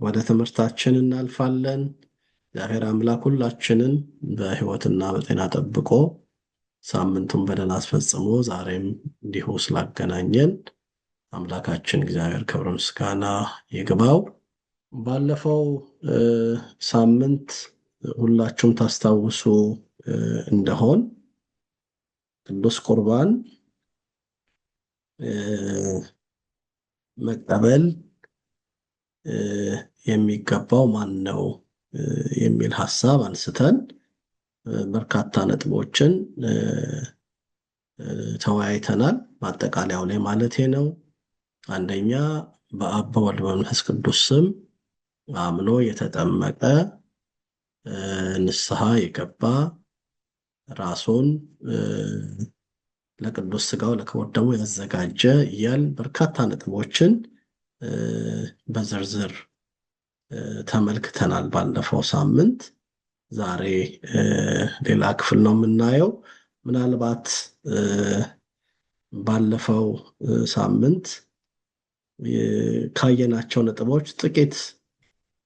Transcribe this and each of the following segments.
ወደ ትምህርታችን እናልፋለን። እግዚአብሔር አምላክ ሁላችንን በሕይወትና በጤና ጠብቆ ሳምንቱን በደህና አስፈጽሞ ዛሬም እንዲሁ ስላገናኘን አምላካችን እግዚአብሔር ክብር ምስጋና ይግባው። ባለፈው ሳምንት ሁላችሁም ታስታውሱ እንደሆን ቅዱስ ቁርባን መቀበል የሚገባው ማን ነው የሚል ሐሳብ አንስተን በርካታ ነጥቦችን ተወያይተናል። ማጠቃለያው ላይ ማለቴ ነው። አንደኛ በአብ በወልድ በመንፈስ ቅዱስ ስም አምኖ የተጠመቀ ንስሐ የገባ ራሱን ለቅዱስ ሥጋው ለክቡር ደሙ ያዘጋጀ እያል በርካታ ነጥቦችን በዝርዝር ተመልክተናል ባለፈው ሳምንት። ዛሬ ሌላ ክፍል ነው የምናየው። ምናልባት ባለፈው ሳምንት ካየናቸው ነጥቦች ጥቂት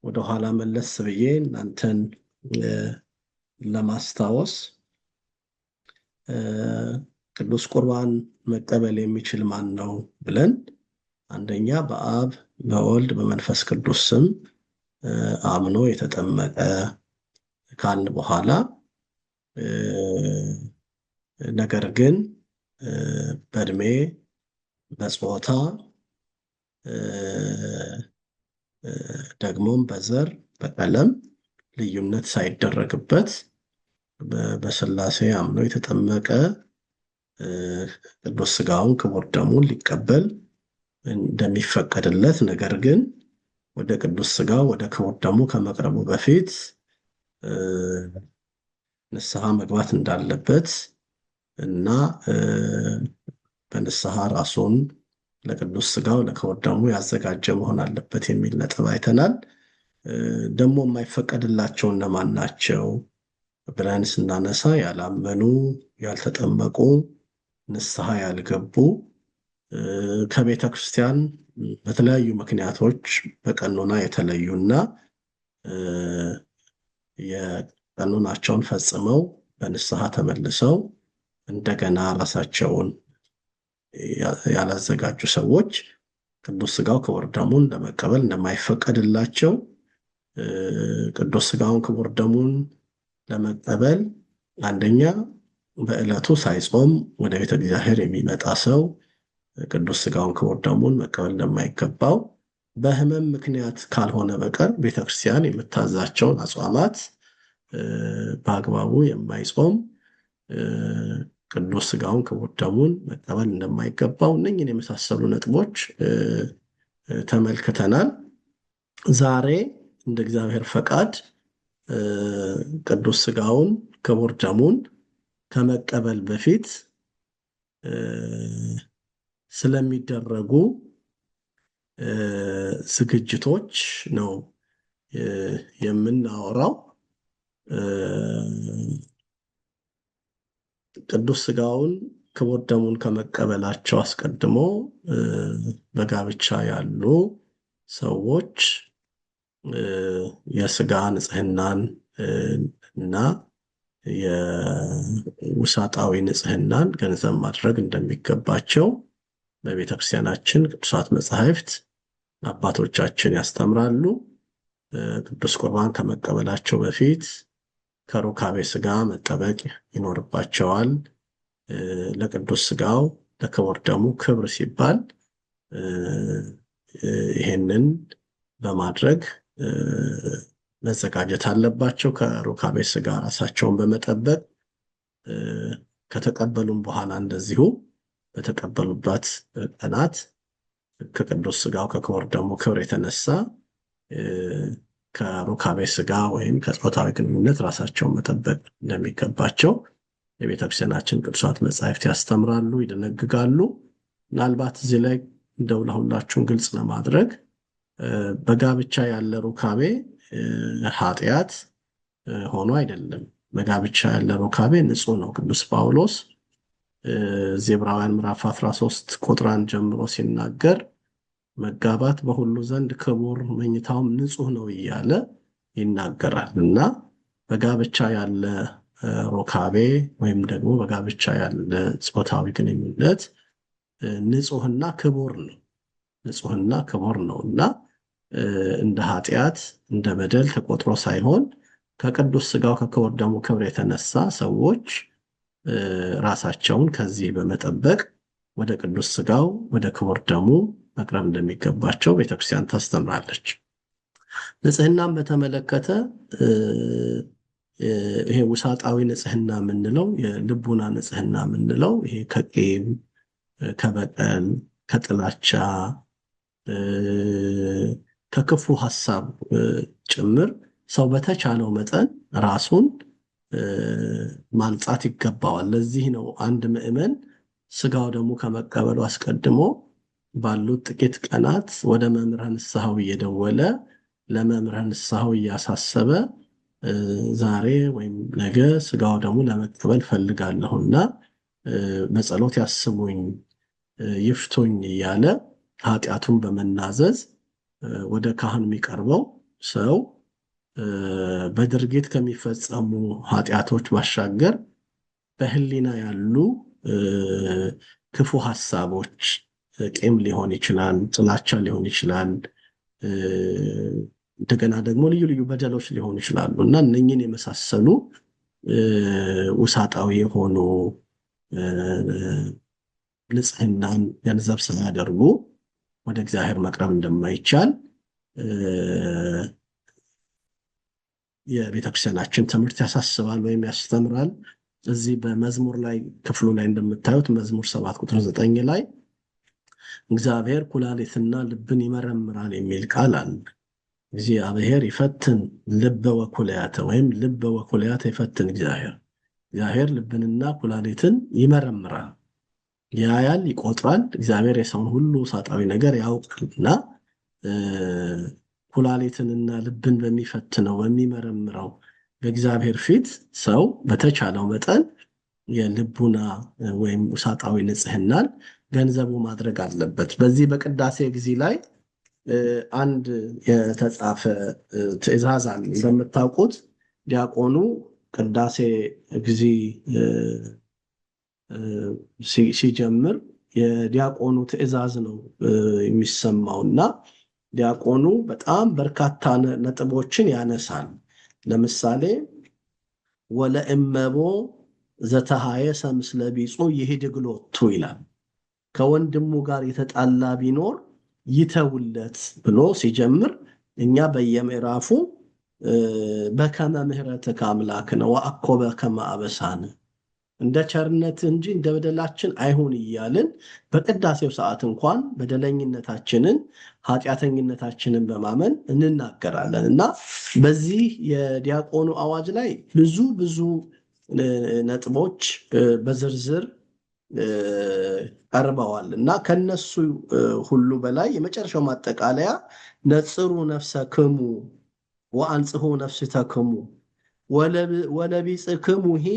ወደኋላ መለስ ብዬ እናንተን ለማስታወስ ቅዱስ ቁርባን መቀበል የሚችል ማን ነው ብለን አንደኛ በአብ በወልድ በመንፈስ ቅዱስ ስም አምኖ የተጠመቀ ካልን በኋላ ነገር ግን በእድሜ በጾታ ደግሞም በዘር በቀለም ልዩነት ሳይደረግበት በሥላሴ አምኖ የተጠመቀ ቅዱስ ሥጋውን ክቡር ደሙን ሊቀበል እንደሚፈቀድለት ነገር ግን ወደ ቅዱስ ሥጋው ወደ ክቡር ደሙ ከመቅረቡ በፊት ንስሐ መግባት እንዳለበት እና በንስሐ ራሱን ለቅዱስ ሥጋው ለክቡር ደሙ ያዘጋጀ መሆን አለበት የሚል ነጥብ አይተናል። ደግሞ የማይፈቀድላቸው እነማን ናቸው ብለን ስናነሳ ያላመኑ፣ ያልተጠመቁ፣ ንስሐ ያልገቡ፣ ከቤተ ክርስቲያን በተለያዩ ምክንያቶች በቀኖና የተለዩና የቀኖናቸውን ፈጽመው በንስሐ ተመልሰው እንደገና ራሳቸውን ያላዘጋጁ ሰዎች ቅዱስ ሥጋው ክቡር ደሙን ለመቀበል እንደማይፈቀድላቸው፣ ቅዱስ ሥጋውን ክቡር ደሙን ለመቀበል አንደኛ በዕለቱ ሳይጾም ወደ ቤተ እግዚአብሔር የሚመጣ ሰው ቅዱስ ሥጋውን ክቡር ደሙን መቀበል እንደማይገባው፣ በሕመም ምክንያት ካልሆነ በቀር ቤተክርስቲያን የምታዛቸውን አጽዋማት በአግባቡ የማይጾም ቅዱስ ሥጋውን ክቡር ደሙን መቀበል እንደማይገባው እነኝህን የመሳሰሉ ነጥቦች ተመልክተናል። ዛሬ እንደ እግዚአብሔር ፈቃድ ቅዱስ ሥጋውን ክቡር ደሙን ከመቀበል በፊት ስለሚደረጉ ዝግጅቶች ነው የምናወራው። ቅዱስ ሥጋውን ክቡር ደሙን ከመቀበላቸው አስቀድሞ በጋብቻ ያሉ ሰዎች የሥጋ ንጽሕናን እና የውሳጣዊ ንጽሕናን ገንዘብ ማድረግ እንደሚገባቸው በቤተ ክርስቲያናችን ቅዱሳት መጻሕፍት አባቶቻችን ያስተምራሉ። ቅዱስ ቁርባን ከመቀበላቸው በፊት ከሩካቤ ሥጋ መጠበቅ ይኖርባቸዋል። ለቅዱስ ሥጋው ለክቡር ደሙ ክብር ሲባል ይሄንን በማድረግ መዘጋጀት አለባቸው። ከሩካቤ ሥጋ ራሳቸውን በመጠበቅ ከተቀበሉም በኋላ እንደዚሁ በተቀበሉበት ቀናት ከቅዱስ ሥጋው ከክቡር ደሙ ክብር የተነሳ ከሩካቤ ሥጋ ወይም ከጾታዊ ግንኙነት ራሳቸውን መጠበቅ እንደሚገባቸው የቤተክርስቲያናችን ቅዱሳት መጻሕፍት ያስተምራሉ፣ ይደነግጋሉ። ምናልባት እዚህ ላይ እንደው ለሁላችሁም ግልጽ ለማድረግ በጋብቻ ያለ ሩካቤ ኃጢአት ሆኖ አይደለም። በጋብቻ ያለ ሩካቤ ንጹሕ ነው። ቅዱስ ጳውሎስ ዕብራውያን ምዕራፍ 13 ቁጥር 1 ጀምሮ ሲናገር መጋባት በሁሉ ዘንድ ክቡር መኝታውም ንጹህ ነው እያለ ይናገራል እና በጋብቻ ያለ ሩካቤ ወይም ደግሞ በጋብቻ ያለ ጾታዊ ግንኙነት ንጹህና ክቡር ነው። ንጹህና ክቡር ነውና እንደ ኃጢአት እንደ በደል ተቆጥሮ ሳይሆን ከቅዱስ ሥጋው ከክቡር ደሙ ክብር የተነሳ ሰዎች ራሳቸውን ከዚህ በመጠበቅ ወደ ቅዱስ ሥጋው ወደ ክቡር ደሙ መቅረብ እንደሚገባቸው ቤተክርስቲያን ታስተምራለች። ንጽህናን በተመለከተ ይሄ ውሳጣዊ ንጽህና የምንለው የልቡና ንጽህና የምንለው ይሄ ከቂም፣ ከበቀል፣ ከጥላቻ፣ ከክፉ ሐሳብ ጭምር ሰው በተቻለው መጠን ራሱን ማንጻት ይገባዋል። ለዚህ ነው አንድ ምዕመን ሥጋው ደግሞ ከመቀበሉ አስቀድሞ ባሉት ጥቂት ቀናት ወደ መምህረ ንስሐው እየደወለ ለመምህረ ንስሐው እያሳሰበ ዛሬ ወይም ነገ ሥጋው ደግሞ ለመቀበል ፈልጋለሁና በጸሎት ያስቡኝ ይፍቱኝ እያለ ኃጢአቱን በመናዘዝ ወደ ካህን የሚቀርበው ሰው በድርጊት ከሚፈጸሙ ኃጢአቶች ባሻገር በሕሊና ያሉ ክፉ ሐሳቦች ቂም ሊሆን ይችላል፣ ጥላቻ ሊሆን ይችላል፣ እንደገና ደግሞ ልዩ ልዩ በደሎች ሊሆኑ ይችላሉ እና እነኝን የመሳሰሉ ውሳጣዊ የሆኑ ንጽህናን ገንዘብ ሳያደርጉ ወደ እግዚአብሔር መቅረብ እንደማይቻል የቤተክርስቲያናችን ትምህርት ያሳስባል ወይም ያስተምራል። እዚህ በመዝሙር ላይ ክፍሉ ላይ እንደምታዩት መዝሙር 7 ቁጥር 9 ላይ እግዚአብሔር ኩላሊትና ልብን ይመረምራል የሚል ቃል አለ። እግዚአብሔር ይፈትን ልበ ወኩላያተ ወይም ልበ ወኩላያተ ይፈትን እግዚአብሔር ልብንና ኩላሊትን ይመረምራል፣ ያያል፣ ይቆጥራል። እግዚአብሔር የሰውን ሁሉ ውሳጣዊ ነገር ያውቃልና ኩላሊትንና ልብን በሚፈትነው በሚመረምረው በእግዚአብሔር ፊት ሰው በተቻለው መጠን የልቡና ወይም ውሳጣዊ ንጽህናን ገንዘቡ ማድረግ አለበት። በዚህ በቅዳሴ ጊዜ ላይ አንድ የተጻፈ ትእዛዝ አለ። እንደምታውቁት ዲያቆኑ ቅዳሴ ጊዜ ሲጀምር የዲያቆኑ ትእዛዝ ነው የሚሰማውና ዲያቆኑ በጣም በርካታ ነጥቦችን ያነሳል። ለምሳሌ ወለእመቦ ዘተሃየሰ ምስለ ቢጹ ይሂድግ ሎቱ ይላል። ከወንድሙ ጋር የተጣላ ቢኖር ይተውለት ብሎ ሲጀምር እኛ በየምዕራፉ በከመ ምሕረትከ አምላክነ ወአኮ በከመ አበሳነ እንደ ቸርነት እንጂ እንደ በደላችን አይሁን እያልን በቅዳሴው ሰዓት እንኳን በደለኝነታችንን ኃጢአተኝነታችንን በማመን እንናገራለን እና በዚህ የዲያቆኑ አዋጅ ላይ ብዙ ነጥቦች በዝርዝር ቀርበዋል እና ከነሱ ሁሉ በላይ የመጨረሻው ማጠቃለያ ነጽሩ ነፍሰክሙ ወአንጽሑ ነፍስተክሙ ወለቢጽክሙ ሂ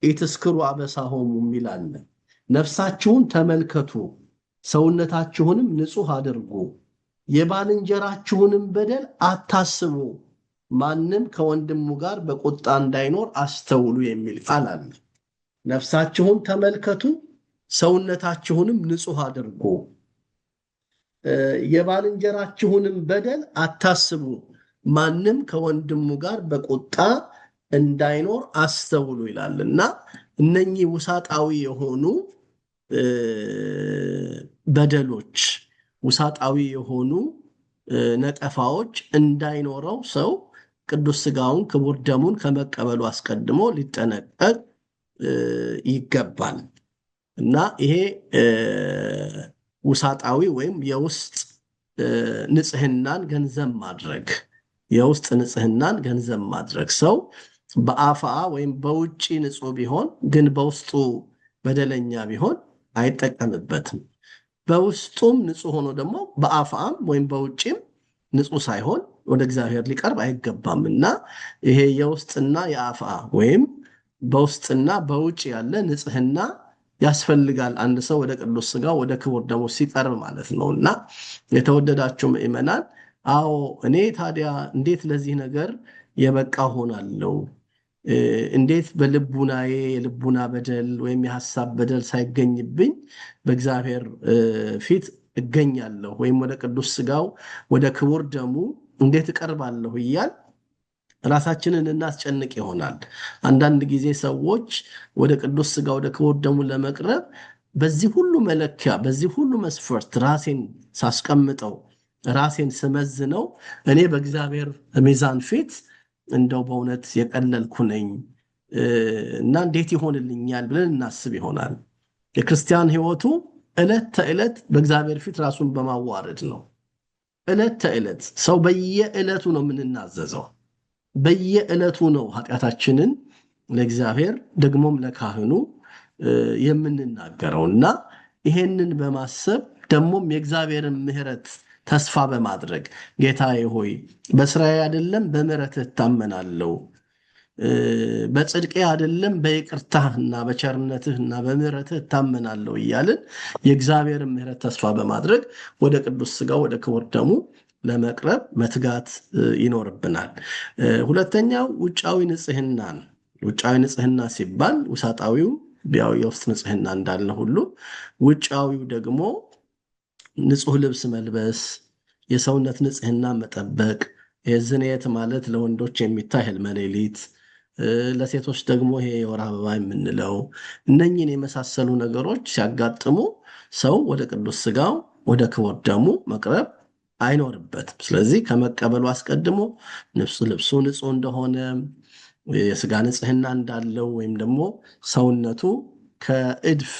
ኢትስክሩ አበሳሆሙ ይላል። ነፍሳችሁን ተመልከቱ፣ ሰውነታችሁንም ንጹህ አድርጉ፣ የባልንጀራችሁንም በደል አታስቡ፣ ማንም ከወንድሙ ጋር በቁጣ እንዳይኖር አስተውሉ የሚል ቃል አለ። ነፍሳችሁን ተመልከቱ፣ ሰውነታችሁንም ንጹህ አድርጉ፣ የባልንጀራችሁንም በደል አታስቡ፣ ማንም ከወንድሙ ጋር በቁጣ እንዳይኖር አስተውሉ ይላልና እነኚህ ውሳጣዊ የሆኑ በደሎች፣ ውሳጣዊ የሆኑ ነቀፋዎች እንዳይኖረው ሰው ቅዱስ ሥጋውን ክቡር ደሙን ከመቀበሉ አስቀድሞ ሊጠነቀቅ ይገባል እና ይሄ ውሳጣዊ ወይም የውስጥ ንጽህናን ገንዘብ ማድረግ የውስጥ ንጽህናን ገንዘብ ማድረግ ሰው በአፍአ ወይም በውጪ ንጹህ ቢሆን ግን በውስጡ በደለኛ ቢሆን አይጠቀምበትም። በውስጡም ንጹህ ሆኖ ደግሞ በአፍአም ወይም በውጪም ንጹህ ሳይሆን ወደ እግዚአብሔር ሊቀርብ አይገባምና ይሄ የውስጥና የአፍአ ወይም በውስጥና በውጪ ያለ ንጽህና ያስፈልጋል አንድ ሰው ወደ ቅዱስ ሥጋው ወደ ክቡር ደሙ ሲቀርብ ማለት ነውና የተወደዳችሁ ምእመናን አዎ እኔ ታዲያ እንዴት ለዚህ ነገር የበቃ ሆናለሁ እንዴት በልቡናዬ የልቡና በደል ወይም የሐሳብ በደል ሳይገኝብኝ በእግዚአብሔር ፊት እገኛለሁ ወይም ወደ ቅዱስ ሥጋው ወደ ክቡር ደሙ እንዴት እቀርባለሁ እያል ራሳችንን እናስጨንቅ ይሆናል። አንዳንድ ጊዜ ሰዎች ወደ ቅዱስ ሥጋ ወደ ክቡር ደሙ ለመቅረብ በዚህ ሁሉ መለኪያ በዚህ ሁሉ መስፈርት ራሴን ሳስቀምጠው ራሴን ስመዝነው እኔ በእግዚአብሔር ሚዛን ፊት እንደው በእውነት የቀለልኩ ነኝ እና እንዴት ይሆንልኛል ብለን እናስብ ይሆናል። የክርስቲያን ሕይወቱ ዕለት ተዕለት በእግዚአብሔር ፊት ራሱን በማዋረድ ነው። ዕለት ተዕለት ሰው በየዕለቱ ነው የምንናዘዘው። በየዕለቱ ነው ኃጢአታችንን ለእግዚአብሔር ደግሞም ለካህኑ የምንናገረውና ይሄንን በማሰብ ደግሞም የእግዚአብሔርን ምሕረት ተስፋ በማድረግ ጌታዬ ሆይ በስራዬ አይደለም በምሕረትህ እታመናለሁ፣ በጽድቄ አይደለም በይቅርታህና በቸርነትህና በምሕረትህ እታመናለሁ እያልን የእግዚአብሔርን ምሕረት ተስፋ በማድረግ ወደ ቅዱስ ሥጋው ወደ ክቡር ደሙ ለመቅረብ መትጋት ይኖርብናል። ሁለተኛው ውጫዊ ንጽህናን ውጫዊ ንጽህና ሲባል ውሳጣዊው ቢያው የውስጥ ንጽህና እንዳለ ሁሉ ውጫዊው ደግሞ ንጹህ ልብስ መልበስ፣ የሰውነት ንጽህና መጠበቅ። የዝንየት ማለት ለወንዶች የሚታይ ህልመ ሌሊት፣ ለሴቶች ደግሞ ይሄ የወር አበባ የምንለው እነኚህን የመሳሰሉ ነገሮች ሲያጋጥሙ ሰው ወደ ቅዱስ ሥጋው ወደ ክቡር ደሙ መቅረብ አይኖርበትም። ስለዚህ ከመቀበሉ አስቀድሞ ልብሱ ንጹህ እንደሆነ የሥጋ ንጽህና እንዳለው ወይም ደግሞ ሰውነቱ ከእድፍ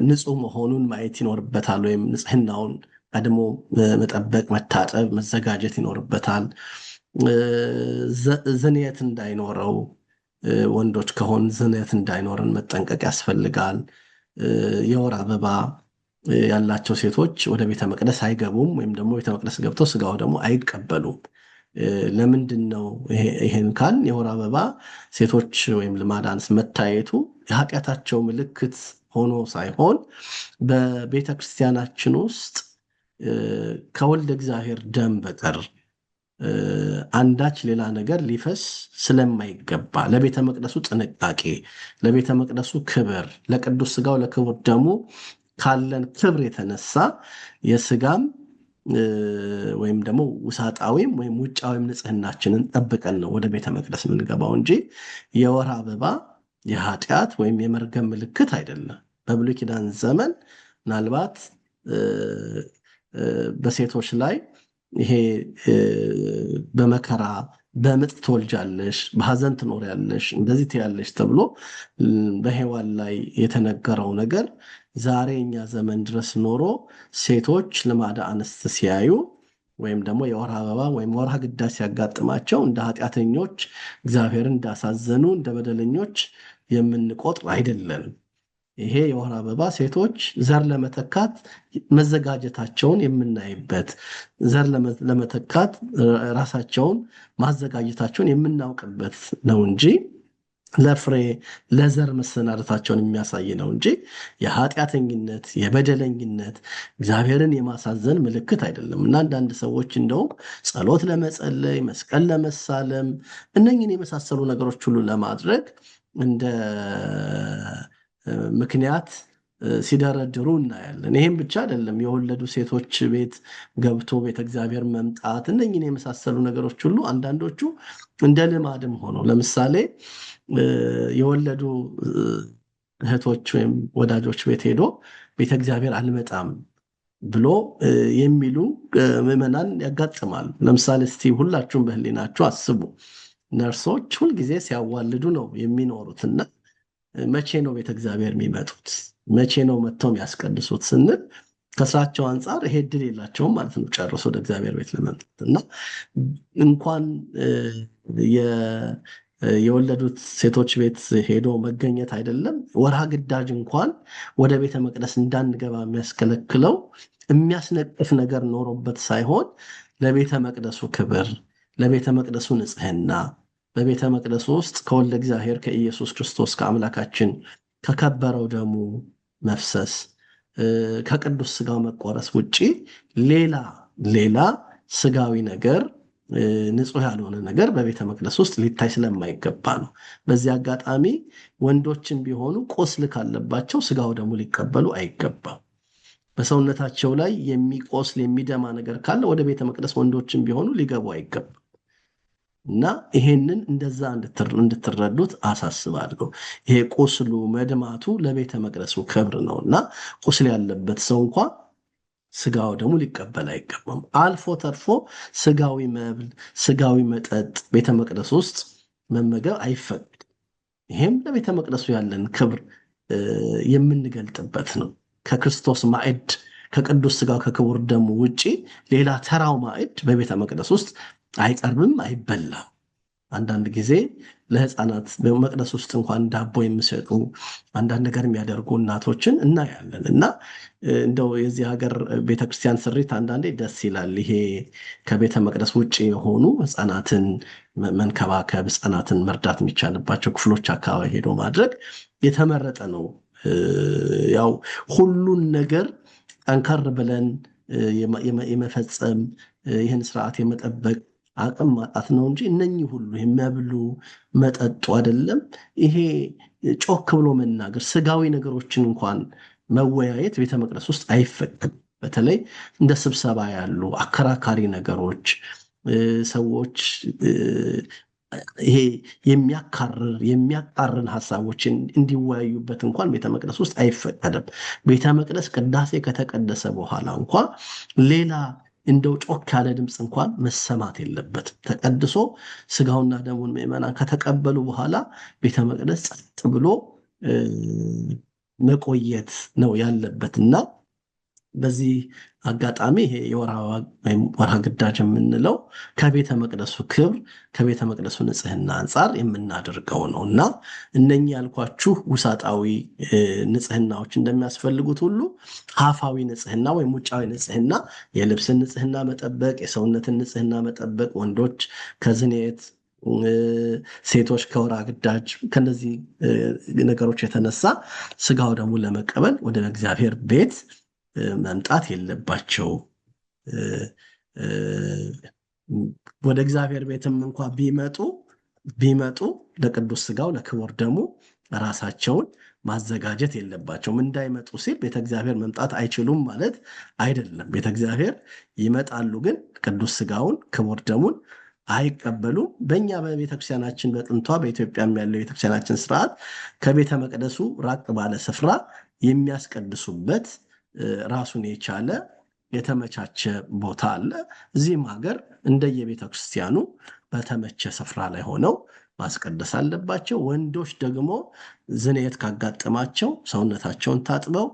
ንጹህ መሆኑን ማየት ይኖርበታል። ወይም ንጽህናውን ቀድሞ መጠበቅ፣ መታጠብ፣ መዘጋጀት ይኖርበታል። ዝንየት እንዳይኖረው ወንዶች ከሆን ዝንየት እንዳይኖረን መጠንቀቅ ያስፈልጋል። የወር አበባ ያላቸው ሴቶች ወደ ቤተ መቅደስ አይገቡም፣ ወይም ደግሞ ቤተ መቅደስ ገብተው ሥጋው ደግሞ አይቀበሉም። ለምንድን ነው ይሄን ካል የወር አበባ ሴቶች ወይም ልማድ አንስ መታየቱ የኃጢአታቸው ምልክት ሆኖ ሳይሆን በቤተ ክርስቲያናችን ውስጥ ከወልደ እግዚአብሔር ደም በቀር አንዳች ሌላ ነገር ሊፈስ ስለማይገባ ለቤተ መቅደሱ ጥንቃቄ፣ ለቤተ መቅደሱ ክብር፣ ለቅዱስ ሥጋው ለክቡር ደሙ ካለን ክብር የተነሳ የሥጋም ወይም ደግሞ ውሳጣዊም ወይም ውጫዊም ንጽህናችንን ጠብቀን ነው ወደ ቤተ መቅደስ የምንገባው እንጂ የወር አበባ የኃጢአት ወይም የመርገም ምልክት አይደለም። በብሉይ ኪዳን ዘመን ምናልባት በሴቶች ላይ ይሄ በመከራ በምጥ ትወልጃለሽ፣ በሐዘን ትኖሪያለሽ፣ እንደዚህ ትያለሽ ተብሎ በሔዋን ላይ የተነገረው ነገር ዛሬ እኛ ዘመን ድረስ ኖሮ ሴቶች ልማደ አንስት ሲያዩ ወይም ደግሞ የወር አበባ ወይም ወርሃ ግዳጅ ሲያጋጥማቸው እንደ ኃጢአተኞች እግዚአብሔርን እንዳሳዘኑ እንደ በደለኞች የምንቆጥር አይደለም። ይሄ የወር አበባ ሴቶች ዘር ለመተካት መዘጋጀታቸውን የምናይበት፣ ዘር ለመተካት ራሳቸውን ማዘጋጀታቸውን የምናውቅበት ነው እንጂ ለፍሬ ለዘር መሰናደታቸውን የሚያሳይ ነው እንጂ የኃጢአተኝነት የበደለኝነት እግዚአብሔርን የማሳዘን ምልክት አይደለም። እና አንዳንድ ሰዎች እንደውም ጸሎት ለመጸለይ መስቀል ለመሳለም እነኝህን የመሳሰሉ ነገሮች ሁሉ ለማድረግ እንደ ምክንያት ሲደረድሩ እናያለን። ይሄም ብቻ አይደለም፣ የወለዱ ሴቶች ቤት ገብቶ ቤተ እግዚአብሔር መምጣት እነኝህን የመሳሰሉ ነገሮች ሁሉ አንዳንዶቹ እንደ ልማድም ሆነው ለምሳሌ የወለዱ እህቶች ወይም ወዳጆች ቤት ሄዶ ቤተ እግዚአብሔር አልመጣም ብሎ የሚሉ ምዕመናን ያጋጥማሉ። ለምሳሌ እስቲ ሁላችሁም በህሊናችሁ አስቡ። ነርሶች ሁልጊዜ ሲያዋልዱ ነው የሚኖሩትና መቼ ነው ቤተ እግዚአብሔር የሚመጡት? መቼ ነው መጥተው የሚያስቀድሱት ስንል ከስራቸው አንጻር ይሄ እድል የላቸውም ማለት ነው ጨርሶ ወደ እግዚአብሔር ቤት ለመምጣት። እና እንኳን የወለዱት ሴቶች ቤት ሄዶ መገኘት አይደለም ወርሃ ግዳጅ እንኳን ወደ ቤተ መቅደስ እንዳንገባ የሚያስከለክለው የሚያስነቅፍ ነገር ኖሮበት ሳይሆን ለቤተ መቅደሱ ክብር፣ ለቤተ መቅደሱ ንጽህና፣ በቤተ መቅደስ ውስጥ ከወልደ እግዚአብሔር ከኢየሱስ ክርስቶስ ከአምላካችን ከከበረው ደሙ መፍሰስ ከቅዱስ ስጋው መቆረስ ውጪ ሌላ ስጋዊ ነገር ንጹህ ያልሆነ ነገር በቤተ መቅደስ ውስጥ ሊታይ ስለማይገባ ነው። በዚህ አጋጣሚ ወንዶችን ቢሆኑ ቁስል ካለባቸው ስጋው ደሙ ሊቀበሉ አይገባም። በሰውነታቸው ላይ የሚቆስል የሚደማ ነገር ካለ ወደ ቤተ መቅደስ ወንዶችን ቢሆኑ ሊገቡ አይገባም እና ይሄንን እንደዛ እንድትረዱት አሳስባለሁ። ይሄ ቁስሉ መድማቱ ለቤተ መቅደሱ ክብር ነውና ቁስል ያለበት ሰው እንኳን ስጋው ደግሞ ሊቀበል አይገባም። አልፎ ተርፎ ስጋዊ መብል ስጋዊ መጠጥ ቤተ መቅደስ ውስጥ መመገብ አይፈቅድም። ይሄም ለቤተ መቅደሱ ያለን ክብር የምንገልጥበት ነው። ከክርስቶስ ማዕድ ከቅዱስ ስጋው ከክቡር ደሙ ውጪ ሌላ ተራው ማዕድ በቤተ መቅደስ ውስጥ አይቀርብም፣ አይበላም። አንዳንድ ጊዜ ለህፃናት በመቅደስ ውስጥ እንኳን ዳቦ የሚሰጡ አንዳንድ ነገር የሚያደርጉ እናቶችን እናያለን እና እንደው የዚህ ሀገር ቤተክርስቲያን ስሪት አንዳንዴ ደስ ይላል። ይሄ ከቤተ መቅደስ ውጭ የሆኑ ህፃናትን መንከባከብ ህፃናትን መርዳት የሚቻልባቸው ክፍሎች አካባቢ ሄዶ ማድረግ የተመረጠ ነው። ያው ሁሉን ነገር ጠንከር ብለን የመፈጸም ይህን ስርዓት የመጠበቅ አቅም ማጣት ነው እንጂ እነኚህ ሁሉ የሚያብሉ መጠጡ አይደለም። ይሄ ጮክ ብሎ መናገር ስጋዊ ነገሮችን እንኳን መወያየት ቤተ መቅደስ ውስጥ አይፈቅድም። በተለይ እንደ ስብሰባ ያሉ አከራካሪ ነገሮች ሰዎች ይሄ የሚያቃርን ሀሳቦችን እንዲወያዩበት እንኳን ቤተ መቅደስ ውስጥ አይፈቀድም። ቤተ መቅደስ ቅዳሴ ከተቀደሰ በኋላ እንኳን ሌላ እንደው ጮክ ያለ ድምፅ እንኳን መሰማት የለበትም። ተቀድሶ ስጋውና ደሙን ምዕመናን ከተቀበሉ በኋላ ቤተ መቅደስ ጸጥ ብሎ መቆየት ነው ያለበትና በዚህ አጋጣሚ ይሄ የወርሃ ግዳጅ የምንለው ከቤተ መቅደሱ ክብር ከቤተ መቅደሱ ንጽህና አንጻር የምናደርገው ነው እና እነኚህ ያልኳችሁ ውሳጣዊ ንጽህናዎች እንደሚያስፈልጉት ሁሉ ሀፋዊ ንጽህና ወይም ውጫዊ ንጽህና የልብስን ንጽህና መጠበቅ፣ የሰውነትን ንጽህና መጠበቅ፣ ወንዶች ከዝኔት ሴቶች ከወርሃ ግዳጅ ከነዚህ ነገሮች የተነሳ ስጋው ደግሞ ለመቀበል ወደ እግዚአብሔር ቤት መምጣት የለባቸው። ወደ እግዚአብሔር ቤትም እንኳን ቢመጡ ለቅዱስ ስጋው ለክቡር ደሙ ራሳቸውን ማዘጋጀት የለባቸውም። እንዳይመጡ ሲል ቤተ እግዚአብሔር መምጣት አይችሉም ማለት አይደለም። ቤተ እግዚአብሔር ይመጣሉ፣ ግን ቅዱስ ስጋውን ክቡር ደሙን አይቀበሉም። በእኛ በቤተክርስቲያናችን በጥንቷ በኢትዮጵያም ያለው ቤተክርስቲያናችን ስርዓት ከቤተ መቅደሱ ራቅ ባለ ስፍራ የሚያስቀድሱበት ራሱን የቻለ የተመቻቸ ቦታ አለ። እዚህም ሀገር እንደየቤተ ክርስቲያኑ በተመቸ ስፍራ ላይ ሆነው ማስቀደስ አለባቸው። ወንዶች ደግሞ ዝንየት ካጋጠማቸው ሰውነታቸውን ታጥበው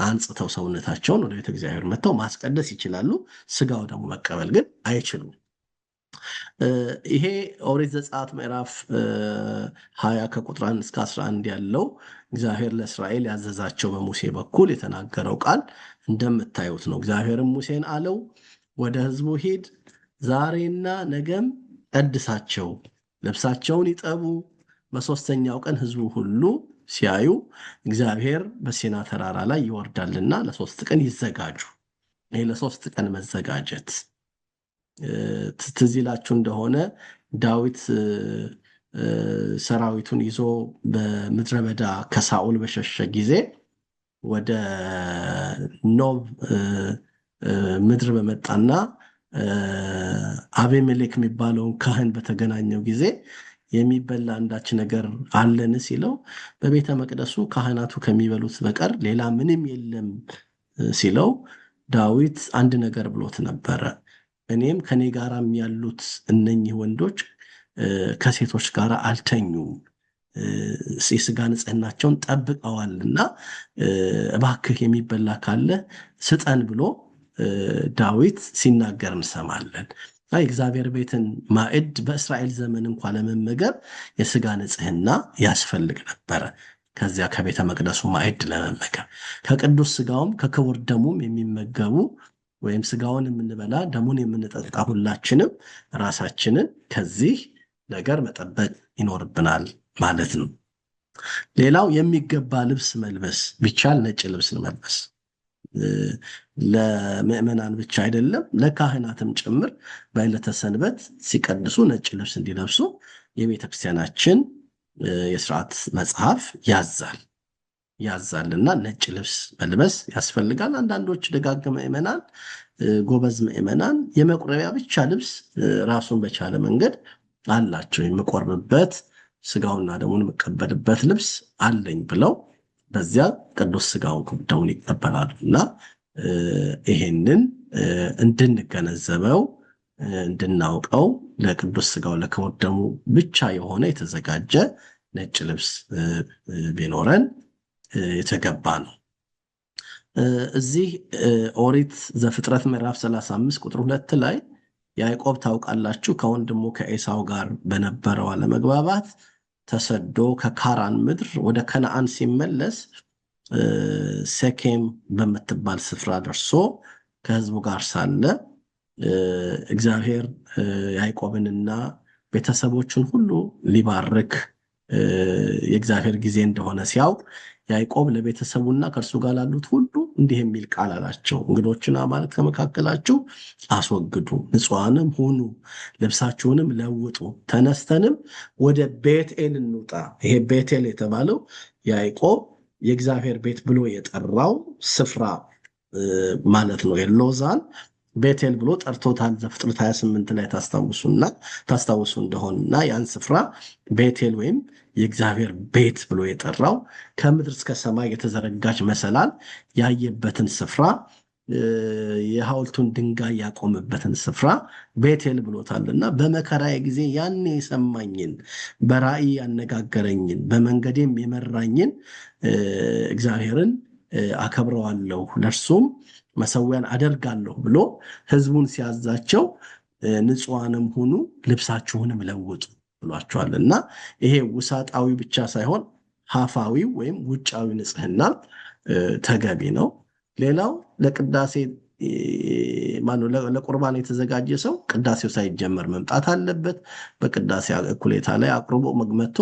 አንጽተው ሰውነታቸውን ወደ ቤተ እግዚአብሔር መጥተው ማስቀደስ ይችላሉ። ስጋው ደግሞ መቀበል ግን አይችሉም። ይሄ ኦሪት ዘጸአት ምዕራፍ 20 ከቁጥር 1 እስከ 11 ያለው እግዚአብሔር ለእስራኤል ያዘዛቸው በሙሴ በኩል የተናገረው ቃል እንደምታዩት ነው። እግዚአብሔርም ሙሴን አለው፣ ወደ ሕዝቡ ሂድ፣ ዛሬና ነገም ቀድሳቸው፣ ልብሳቸውን ይጠቡ። በሦስተኛው ቀን ሕዝቡ ሁሉ ሲያዩ እግዚአብሔር በሲና ተራራ ላይ ይወርዳልና ለ3 ቀን ይዘጋጁ። ይሄ ለ3 ቀን መዘጋጀት ትዝ ይላችሁ እንደሆነ ዳዊት ሰራዊቱን ይዞ በምድረ በዳ ከሳኦል በሸሸ ጊዜ ወደ ኖብ ምድር በመጣና አቤሜሌክ የሚባለውን ካህን በተገናኘው ጊዜ የሚበላ አንዳች ነገር አለን ሲለው በቤተ መቅደሱ ካህናቱ ከሚበሉት በቀር ሌላ ምንም የለም ሲለው ዳዊት አንድ ነገር ብሎት ነበረ። እኔም ከኔ ጋራም ያሉት እነኚህ ወንዶች ከሴቶች ጋር አልተኙም፣ የስጋ ንጽህናቸውን ጠብቀዋልና እባክህ የሚበላ ካለ ስጠን ብሎ ዳዊት ሲናገር እንሰማለን። እግዚአብሔር ቤትን ማዕድ በእስራኤል ዘመን እንኳን ለመመገብ የስጋ ንጽህና ያስፈልግ ነበረ። ከዚያ ከቤተ መቅደሱ ማዕድ ለመመገብ ከቅዱስ ስጋውም ከክቡር ደሙም የሚመገቡ ወይም ስጋውን የምንበላ ደሙን የምንጠጣ ሁላችንም ራሳችንን ከዚህ ነገር መጠበቅ ይኖርብናል ማለት ነው። ሌላው የሚገባ ልብስ መልበስ ቢቻል ነጭ ልብስ መልበስ ለምዕመናን ብቻ አይደለም ለካህናትም ጭምር በዕለተ ሰንበት ሲቀድሱ ነጭ ልብስ እንዲለብሱ የቤተክርስቲያናችን የሥርዓት መጽሐፍ ያዛልና ነጭ ልብስ መልበስ ያስፈልጋል። አንዳንዶች ደጋግ ምዕመናን ጎበዝ ምዕመናን የመቁረቢያ ብቻ ልብስ ራሱን በቻለ መንገድ አላቸው። የምቆርብበት ስጋውና ደሙን የምቀበልበት ልብስ አለኝ ብለው በዚያ ቅዱስ ስጋውን ደሙን ይቀበላሉና ይሄንን እንድንገነዘበው እንድናውቀው ለቅዱስ ስጋው ለክቡር ደሙ ብቻ የሆነ የተዘጋጀ ነጭ ልብስ ቢኖረን የተገባ ነው። እዚህ ኦሪት ዘፍጥረት ምዕራፍ 35 ቁጥር 2 ላይ ያዕቆብ ታውቃላችሁ ከወንድሙ ከኤሳው ጋር በነበረው አለመግባባት ተሰዶ ከካራን ምድር ወደ ከነዓን ሲመለስ ሴኬም በምትባል ስፍራ ደርሶ ከሕዝቡ ጋር ሳለ እግዚአብሔር ያዕቆብንና ቤተሰቦቹን ሁሉ ሊባርክ የእግዚአብሔር ጊዜ እንደሆነ ሲያውቅ ያዕቆብ ለቤተሰቡና ከእርሱ ጋር ላሉት ሁሉ እንዲህ የሚል ቃል አላቸው። እንግዶችን አማልክት ከመካከላችሁ አስወግዱ፣ ንጹሐንም ሁኑ፣ ልብሳችሁንም ለውጡ፣ ተነስተንም ወደ ቤቴል እንውጣ። ይሄ ቤቴል የተባለው ያዕቆብ የእግዚአብሔር ቤት ብሎ የጠራው ስፍራ ማለት ነው። የሎዛን ቤቴል ብሎ ጠርቶታል። ዘፍጥረት 28 ላይ ታስታውሱ እንደሆነና ያን ስፍራ ቤቴል ወይም የእግዚአብሔር ቤት ብሎ የጠራው ከምድር እስከ ሰማይ የተዘረጋች መሰላል ያየበትን ስፍራ የሐውልቱን ድንጋይ ያቆመበትን ስፍራ ቤቴል ብሎታልና በመከራዬ ጊዜ ያኔ የሰማኝን በራእይ ያነጋገረኝን በመንገዴም የመራኝን እግዚአብሔርን አከብረዋለሁ ለእርሱም መሰዊያን አደርጋለሁ ብሎ ሕዝቡን ሲያዛቸው ንጹሐንም ሁኑ ልብሳችሁንም ለውጡ ብሏቸዋልና ይሄ ውሳጣዊ ብቻ ሳይሆን ሀፋዊ ወይም ውጫዊ ንጽህና ተገቢ ነው። ሌላው ለቅዳሴ ለቁርባን የተዘጋጀ ሰው ቅዳሴው ሳይጀመር መምጣት አለበት። በቅዳሴ እኩሌታ ላይ አቅርቦ መጥቶ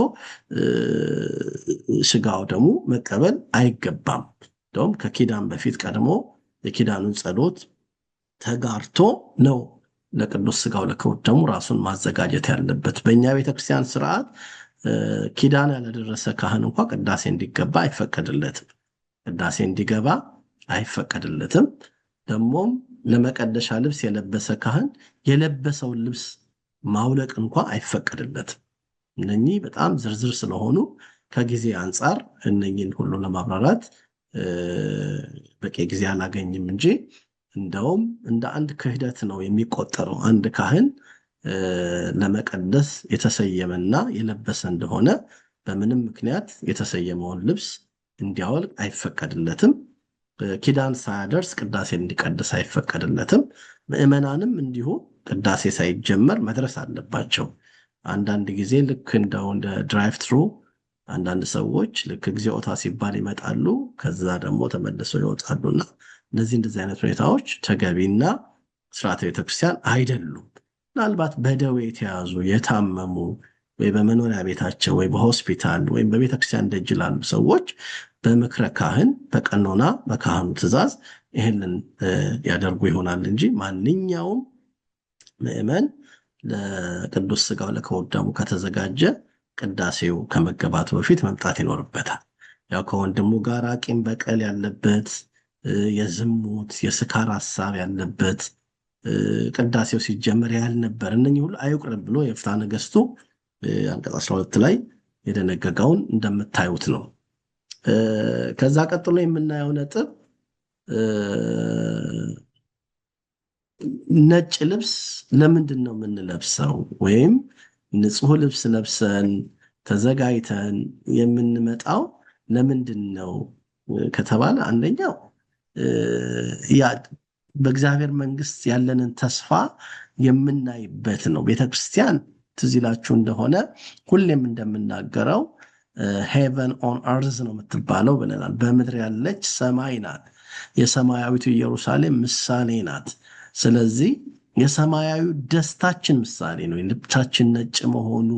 ስጋው ደሙ መቀበል አይገባም። እንደውም ከኪዳን በፊት ቀድሞ የኪዳኑን ጸሎት ተጋርቶ ነው ለቅዱስ ስጋው ለክቡር ደሙ ራሱን ማዘጋጀት ያለበት። በእኛ ቤተክርስቲያን ስርዓት ኪዳን ያልደረሰ ካህን እንኳን ቅዳሴ እንዲገባ አይፈቀድለትም። ቅዳሴ እንዲገባ አይፈቀድለትም። ደግሞም ለመቀደሻ ልብስ የለበሰ ካህን የለበሰውን ልብስ ማውለቅ እንኳን አይፈቀድለትም። እነኚህ በጣም ዝርዝር ስለሆኑ ከጊዜ አንጻር እነኚህን ሁሉ ለማብራራት በቂ ጊዜ አላገኝም እንጂ እንደውም እንደ አንድ ክህደት ነው የሚቆጠረው። አንድ ካህን ለመቀደስ የተሰየመና የለበሰ እንደሆነ በምንም ምክንያት የተሰየመውን ልብስ እንዲያወልቅ አይፈቀድለትም። ኪዳን ሳያደርስ ቅዳሴ እንዲቀድስ አይፈቀድለትም። ምዕመናንም እንዲሁ ቅዳሴ ሳይጀመር መድረስ አለባቸው። አንዳንድ ጊዜ ልክ እንደ ድራይቭ ትሩ አንዳንድ ሰዎች ልክ እግዚኦታ ሲባል ይመጣሉ፣ ከዛ ደግሞ ተመልሰው ይወጣሉና እንደዚህ አይነት ሁኔታዎች ተገቢና ስርዓተ ቤተክርስቲያን አይደሉም። ምናልባት በደዌ የተያዙ የታመሙ ወይ በመኖሪያ ቤታቸው ወይ በሆስፒታል ወይም በቤተክርስቲያን ደጅ ላሉ ሰዎች በምክረ ካህን በቀኖና በካህኑ ትእዛዝ ይህንን ያደርጉ ይሆናል እንጂ ማንኛውም ምዕመን ለቅዱስ ስጋው ለክቡር ደሙ ከተዘጋጀ ቅዳሴው ከመገባቱ በፊት መምጣት ይኖርበታል። ያው ከወንድሙ ጋር ቂም በቀል ያለበት የዝሙት የስካር ሐሳብ ያለበት ቅዳሴው ሲጀመር ያልነበር እነኚህ ሁሉ አይቁረብ ብሎ የፍትሐ ነገሥቱ አንቀጽ 12 ላይ የደነገገውን እንደምታዩት ነው። ከዛ ቀጥሎ የምናየው ነጥብ ነጭ ልብስ ለምንድን ነው የምንለብሰው? ወይም ንጹህ ልብስ ለብሰን ተዘጋጅተን የምንመጣው ለምንድን ነው ከተባለ አንደኛው ያ በእግዚአብሔር መንግስት ያለንን ተስፋ የምናይበት ነው። ቤተክርስቲያን ትዝ ይላችሁ እንደሆነ ሁሌም እንደምናገረው ሄቨን ኦን አርዝ ነው የምትባለው ብለናል። በምድር ያለች ሰማይ ናት። የሰማያዊቱ ኢየሩሳሌም ምሳሌ ናት። ስለዚህ የሰማያዊ ደስታችን ምሳሌ ነው። ልብሳችን ነጭ መሆኑ፣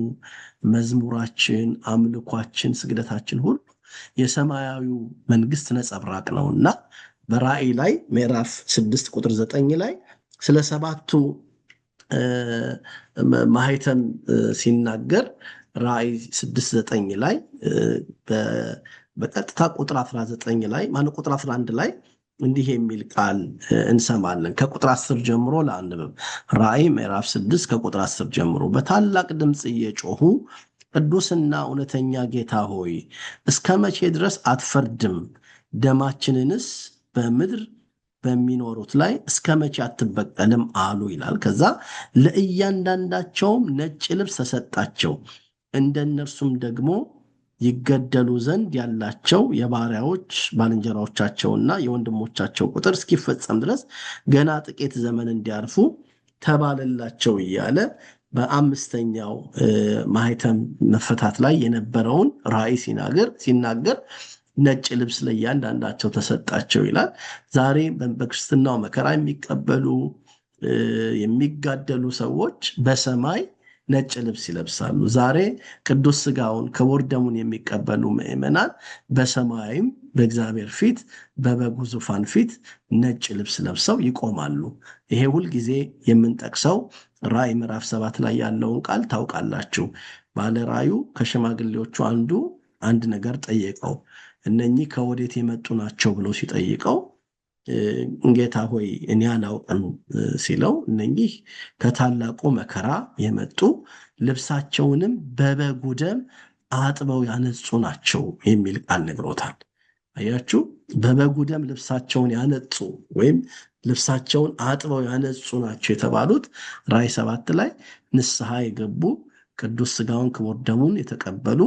መዝሙራችን፣ አምልኳችን፣ ስግደታችን ሁሉ የሰማያዊው መንግስት ነጸብራቅ ነውና በራእይ ላይ ምዕራፍ 6 ቁጥር 9 ላይ ስለ ሰባቱ ማህተም ሲናገር ራእይ 6:9 ላይ በቀጥታ ቁጥር 19 ላይ ቁጥር 11 ላይ እንዲህ የሚል ቃል እንሰማለን። ከቁጥር 10 ጀምሮ ለአንብብ። ራእይ ምዕራፍ 6 ከቁጥር 10 ጀምሮ በታላቅ ድምፅ እየጮሁ ቅዱስና እውነተኛ ጌታ ሆይ እስከ መቼ ድረስ አትፈርድም? ደማችንንስ በምድር በሚኖሩት ላይ እስከ መቼ አትበቀልም አሉ ይላል። ከዛ ለእያንዳንዳቸውም ነጭ ልብስ ተሰጣቸው፣ እንደነርሱም ደግሞ ይገደሉ ዘንድ ያላቸው የባሪያዎች ባልንጀራዎቻቸውና የወንድሞቻቸው ቁጥር እስኪፈጸም ድረስ ገና ጥቂት ዘመን እንዲያርፉ ተባለላቸው እያለ በአምስተኛው ማህተም መፈታት ላይ የነበረውን ራእይ ሲናገር ነጭ ልብስ ለእያንዳንዳቸው ተሰጣቸው ይላል። ዛሬ በክርስትናው መከራ የሚቀበሉ የሚጋደሉ ሰዎች በሰማይ ነጭ ልብስ ይለብሳሉ። ዛሬ ቅዱስ ሥጋውን ክቡር ደሙን የሚቀበሉ ምዕመናን በሰማይም በእግዚአብሔር ፊት በበጉ ዙፋን ፊት ነጭ ልብስ ለብሰው ይቆማሉ። ይሄ ሁልጊዜ የምንጠቅሰው ራእይ ምዕራፍ 7 ላይ ያለውን ቃል ታውቃላችሁ። ባለ ራእዩ ከሽማግሌዎቹ አንድ ነገር ጠየቀው። እነኚህ ከወዴት የመጡ ናቸው ብሎ ሲጠይቀው ጌታ ሆይ እኔ አላውቅም ሲለው እነኚህ ከታላቁ መከራ የመጡ ልብሳቸውንም በበጉ ደም አጥበው ያነጹ ናቸው የሚል ቃል ነግሮታል። አያችሁ፣ በበጉ ደም ልብሳቸውን ያነጹ ወይም ልብሳቸውን አጥበው ያነጹ ናቸው የተባሉት ራእይ 7 ላይ ንስሐ የገቡ ቅዱስ ሥጋውን ክቡር ደሙን የተቀበሉ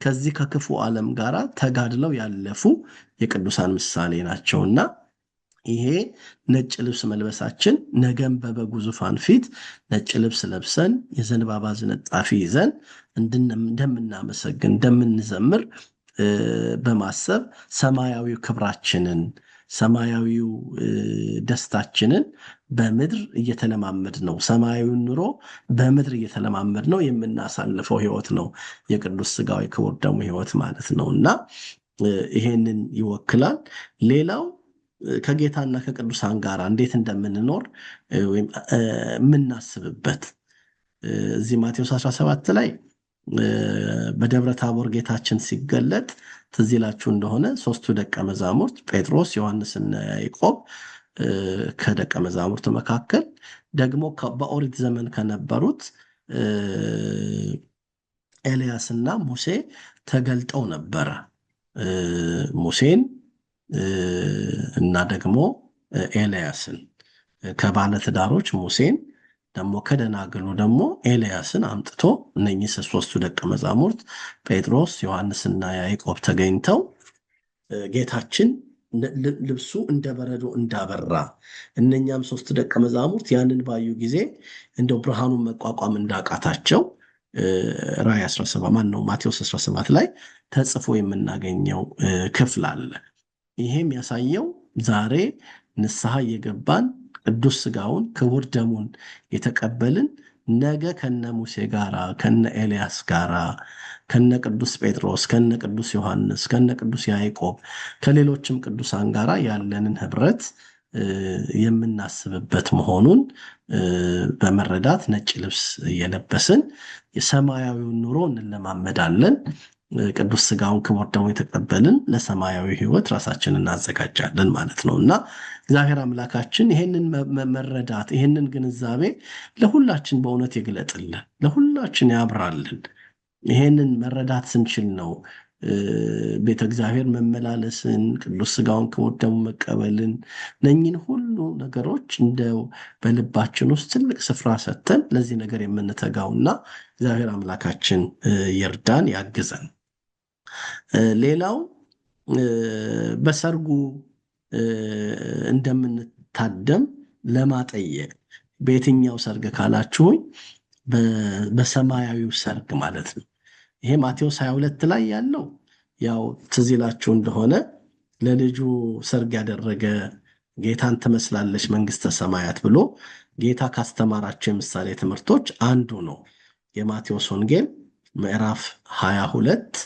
ከዚህ ከክፉ ዓለም ጋር ተጋድለው ያለፉ የቅዱሳን ምሳሌ ናቸውና ይሄ ነጭ ልብስ መልበሳችን ነገም በበጉ ዙፋን ፊት ነጭ ልብስ ለብሰን የዘንባባ ዝንጣፊ ይዘን እንደምናመሰግን እንደምንዘምር በማሰብ ሰማያዊው ክብራችንን ሰማያዊው ደስታችንን በምድር እየተለማመድ ነው። ሰማያዊውን ኑሮ በምድር እየተለማመድ ነው የምናሳልፈው ህይወት ነው የቅዱስ ሥጋው ክቡር ደሙ ህይወት ማለት ነውና ይሄንን ይወክላል። ሌላው ከጌታና ከቅዱሳን ጋር እንዴት እንደምንኖር ወይም የምናስብበት እዚህ ማቴዎስ 17 ላይ በደብረ ታቦር ጌታችን ሲገለጥ ትዝ ይላችሁ እንደሆነ ሶስቱ ደቀ መዛሙርት ጴጥሮስ፣ ዮሐንስና ያዕቆብ ከደቀ መዛሙርት መካከል ደግሞ በኦሪት ዘመን ከነበሩት ኤልያስና ሙሴ ተገልጠው ነበረ። ሙሴን እና ደግሞ ኤልያስን ከባለትዳሮች ሙሴን ደግሞ ከደናግሉ ደግሞ ኤልያስን አምጥቶ እነኚህ ሶስቱ ደቀ መዛሙርት ጴጥሮስ፣ ዮሐንስና ያዕቆብ ተገኝተው ጌታችን ልብሱ እንደ በረዶ እንዳበራ እነኛም ሶስቱ ደቀ መዛሙርት ያንን ባዩ ጊዜ እንደው ብርሃኑን መቋቋም እንዳቃታቸው ራእይ 17 ማቴዎስ 17 ላይ ተጽፎ የምናገኘው ክፍል አለ። ይሄም ያሳየው ዛሬ ንስሐ እየገባን ቅዱስ ሥጋውን ክቡር ደሙን የተቀበልን ነገ ከነ ሙሴ ጋራ ከነ ኤልያስ ጋራ ከነ ቅዱስ ጴጥሮስ ከነ ቅዱስ ዮሐንስ ከነ ቅዱስ ያዕቆብ ከሌሎችም ቅዱሳን ጋራ ያለንን ህብረት የምናስብበት መሆኑን በመረዳት ነጭ ልብስ የለበስን የሰማያዊውን ኑሮ እንለማመዳለን። ቅዱስ ሥጋውን ክቡር ደሙን የተቀበልን ለሰማያዊ ህይወት ራሳችንን እናዘጋጃለን ማለት ነውና እግዚአብሔር አምላካችን ይሄንን መረዳት ይሄንን ግንዛቤ ለሁላችን በእውነት ይግለጥልን፣ ለሁላችን ያብራልን። ይሄንን መረዳት ስንችል ነው ቤተ እግዚአብሔር መመላለስን ቅዱስ ሥጋውን ክቡር ደሙን መቀበልን እነኚህን ሁሉ ነገሮች እንደው በልባችን ውስጥ ትልቅ ስፍራ ሰጥተን ለዚህ ነገር የምንተጋውና እግዚአብሔር አምላካችን ይርዳን ያግዘን። ሌላው በሰርጉ እንደምንታደም ለማጠየቅ በየትኛው ሰርግ ካላችሁኝ በሰማያዊው ሰርግ ማለት ነው። ይሄ ማቴዎስ 22 ላይ ያለው ያው ትዝ ይላችሁ እንደሆነ ለልጁ ሰርግ ያደረገ ጌታን ትመስላለች መንግስተ ሰማያት ብሎ ጌታ ካስተማራቸው የምሳሌ ትምህርቶች አንዱ ነው። የማቴዎስ ወንጌል ምዕራፍ 22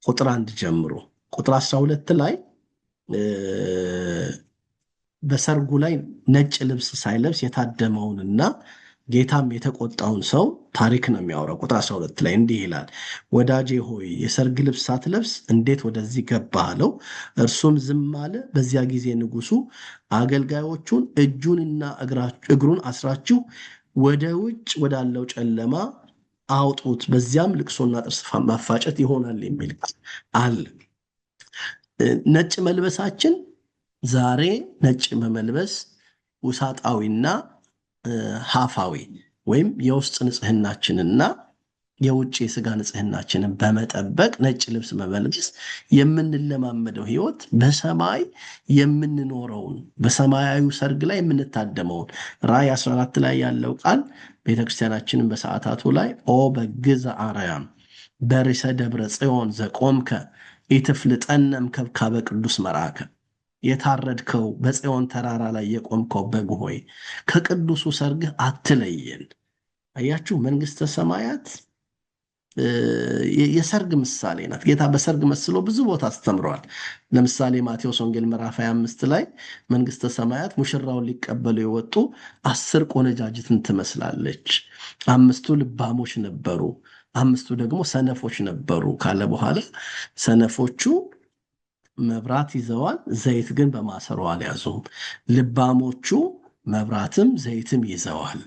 ቁጥር 1 ጀምሮ ቁጥር 12 ላይ በሰርጉ ላይ ነጭ ልብስ ሳይለብስ የታደመውንና ጌታም የተቆጣውን ሰው ታሪክ ነው የሚያወራው። ቁጥር 12 ላይ እንዲህ ይላል፣ ወዳጄ ሆይ የሰርግ ልብስ ሳትለብስ እንዴት ወደዚህ ገባህ አለው። እርሱም ዝም አለ። በዚያ ጊዜ ንጉሡ አገልጋዮቹን እጁንና እግሩን አስራችሁ ወደ ውጭ ወዳለው ጨለማ አውጡት፣ በዚያም ልቅሶና ጥርስ ማፋጨት ይሆናል የሚል አለ። ነጭ መልበሳችን ዛሬ ነጭ በመልበስ ውሳጣዊና ሀፋዊ ወይም የውስጥ ንጽህናችንና የውጭ የስጋ ንጽህናችንን በመጠበቅ ነጭ ልብስ በመልበስ የምንለማመደው ህይወት በሰማይ የምንኖረውን በሰማያዊ ሰርግ ላይ የምንታደመውን ራእይ 14 ላይ ያለው ቃል ቤተክርስቲያናችንን በሰዓታቱ ላይ ኦ በግዘ አርያም በርዕሰ ደብረ ጽዮን ዘቆምከ ኢትፍልጠነም ከብካበ ቅዱስ መርአከ፣ የታረድከው በጽዮን ተራራ ላይ የቆምከው በግ ሆይ ከቅዱሱ ሰርግህ አትለየን። አያችሁ፣ መንግስተ ሰማያት የሰርግ ምሳሌ ናት። ጌታ በሰርግ መስሎ ብዙ ቦታ አስተምረዋል። ለምሳሌ ማቴዎስ ወንጌል ምዕራፍ 25 ላይ መንግስተ ሰማያት ሙሽራውን ሊቀበሉ የወጡ 10 ቆነጃጅትን ትመስላለች። 5ቱ ልባሞች ነበሩ፣ 5ቱ ደግሞ ሰነፎች ነበሩ ካለ በኋላ ሰነፎቹ መብራት ይዘዋል፣ ዘይት ግን በማሰሮ አልያዙም። ልባሞቹ መብራትም ዘይትም ይዘዋል።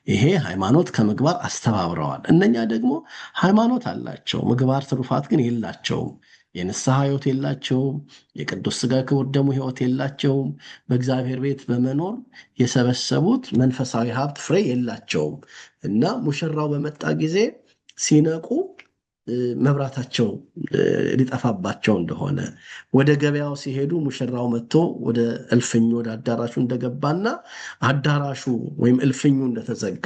ይሄ ሃይማኖት ከምግባር አስተባብረዋል። እነኛ ደግሞ ሃይማኖት አላቸው፣ ምግባር ትሩፋት ግን የላቸውም። የንስሐ ህይወት የላቸውም። የቅዱስ ሥጋ ክቡር ደሙ ህይወት የላቸውም። በእግዚአብሔር ቤት በመኖር የሰበሰቡት መንፈሳዊ ሀብት ፍሬ የላቸውም እና ሙሽራው በመጣ ጊዜ ሲነቁ መብራታቸው ሊጠፋባቸው እንደሆነ፣ ወደ ገበያው ሲሄዱ ሙሽራው መጥቶ ወደ እልፍኙ ወደ አዳራሹ እንደገባና አዳራሹ ወይም እልፍኙ እንደተዘጋ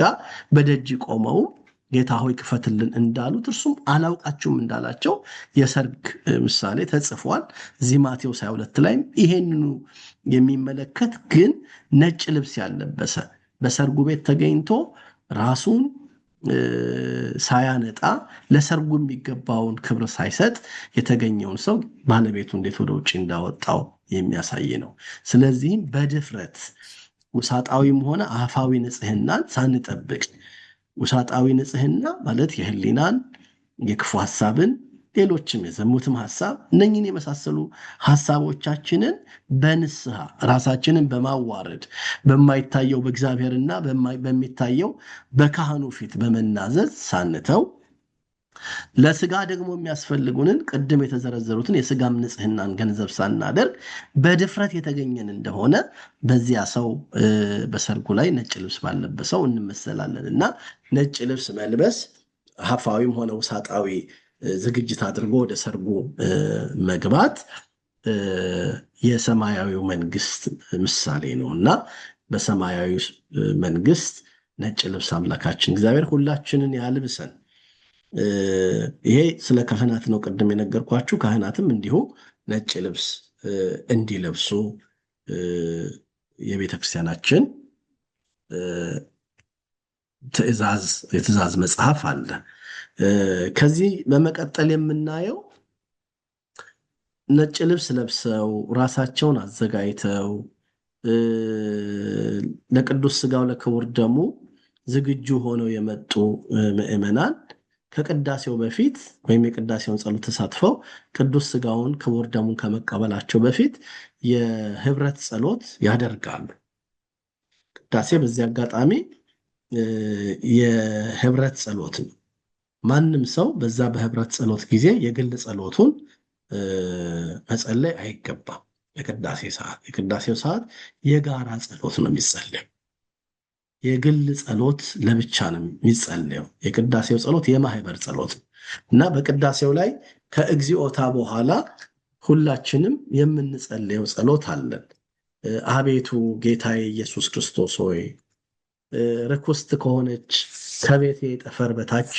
በደጅ ቆመው ጌታ ሆይ ክፈትልን እንዳሉት እርሱም አላውቃችሁም እንዳላቸው የሰርግ ምሳሌ ተጽፏል። እዚህ ማቴዎስ 22 ላይም ይሄንኑ የሚመለከት ግን ነጭ ልብስ ያለበሰ በሰርጉ ቤት ተገኝቶ ራሱን ሳያነጣ ለሰርጉ የሚገባውን ክብር ሳይሰጥ የተገኘውን ሰው ባለቤቱ እንዴት ወደ ውጭ እንዳወጣው የሚያሳይ ነው። ስለዚህም በድፍረት ውሳጣዊም ሆነ አፋዊ ንጽህናን ሳንጠብቅ፣ ውሳጣዊ ንጽህና ማለት የህሊናን የክፉ ሐሳብን ሌሎችም የዘሙትም ሐሳብ እነኝን የመሳሰሉ ሐሳቦቻችንን በንስሐ ራሳችንን በማዋረድ በማይታየው በእግዚአብሔርና በሚታየው በካህኑ ፊት በመናዘዝ ሳንተው፣ ለስጋ ደግሞ የሚያስፈልጉንን ቅድም የተዘረዘሩትን የስጋም ንጽህናን ገንዘብ ሳናደርግ በድፍረት የተገኘን እንደሆነ በዚያ ሰው በሰርጉ ላይ ነጭ ልብስ ባለበሰው እንመሰላለን እና ነጭ ልብስ መልበስ ሀፋዊም ሆነ ውሳጣዊ ዝግጅት አድርጎ ወደ ሰርጉ መግባት የሰማያዊው መንግስት ምሳሌ ነው እና በሰማያዊ መንግስት ነጭ ልብስ አምላካችን እግዚአብሔር ሁላችንን ያልብሰን። ይሄ ስለ ካህናት ነው ቅድም የነገርኳችሁ። ካህናትም እንዲሁ ነጭ ልብስ እንዲለብሱ የቤተክርስቲያናችን የትእዛዝ መጽሐፍ አለ። ከዚህ በመቀጠል የምናየው ነጭ ልብስ ለብሰው ራሳቸውን አዘጋጅተው ለቅዱስ ሥጋው ለክቡር ደሙ ዝግጁ ሆነው የመጡ ምዕመናን ከቅዳሴው በፊት ወይም የቅዳሴውን ጸሎት ተሳትፈው ቅዱስ ሥጋውን ክቡር ደሙን ከመቀበላቸው በፊት የህብረት ጸሎት ያደርጋሉ። ቅዳሴ በዚህ አጋጣሚ የህብረት ጸሎት ነው። ማንም ሰው በዛ በህብረት ጸሎት ጊዜ የግል ጸሎቱን መጸለይ አይገባም። የቅዳሴው ሰዓት የጋራ ጸሎት ነው የሚጸለየው። የግል ጸሎት ለብቻ ነው የሚጸለየው። የቅዳሴው ጸሎት የማህበር ጸሎት ነው እና በቅዳሴው ላይ ከእግዚኦታ በኋላ ሁላችንም የምንጸለየው ጸሎት አለን። አቤቱ ጌታዬ ኢየሱስ ክርስቶስ ሆይ ርኩስት ከሆነች ከቤቴ ጠፈር በታች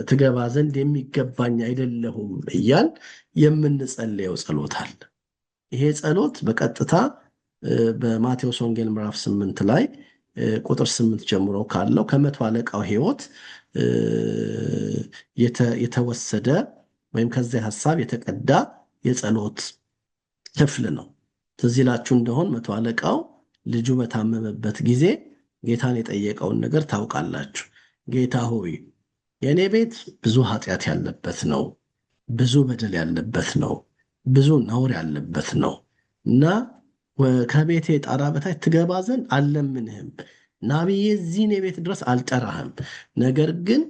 ትገባ ዘንድ የሚገባኝ አይደለሁም እያል የምንጸለየው ጸሎት አለ። ይሄ ጸሎት በቀጥታ በማቴዎስ ወንጌል ምዕራፍ 8 ላይ ቁጥር 8 ጀምሮ ካለው ከመቶ አለቃው ሕይወት የተወሰደ ወይም ከዚያ ሐሳብ የተቀዳ የጸሎት ክፍል ነው። ትዝ ይላችሁ እንደሆን መቶ አለቃው ልጁ በታመመበት ጊዜ ጌታን የጠየቀውን ነገር ታውቃላችሁ። ጌታ ሆይ የእኔ ቤት ብዙ ኃጢአት ያለበት ነው፣ ብዙ በደል ያለበት ነው፣ ብዙ ነውር ያለበት ነው እና ከቤቴ ጣራ በታች ትገባ ዘንድ አልለምንህም፣ ና ብዬ እዚህን የቤት ድረስ አልጠራህም። ነገር ግን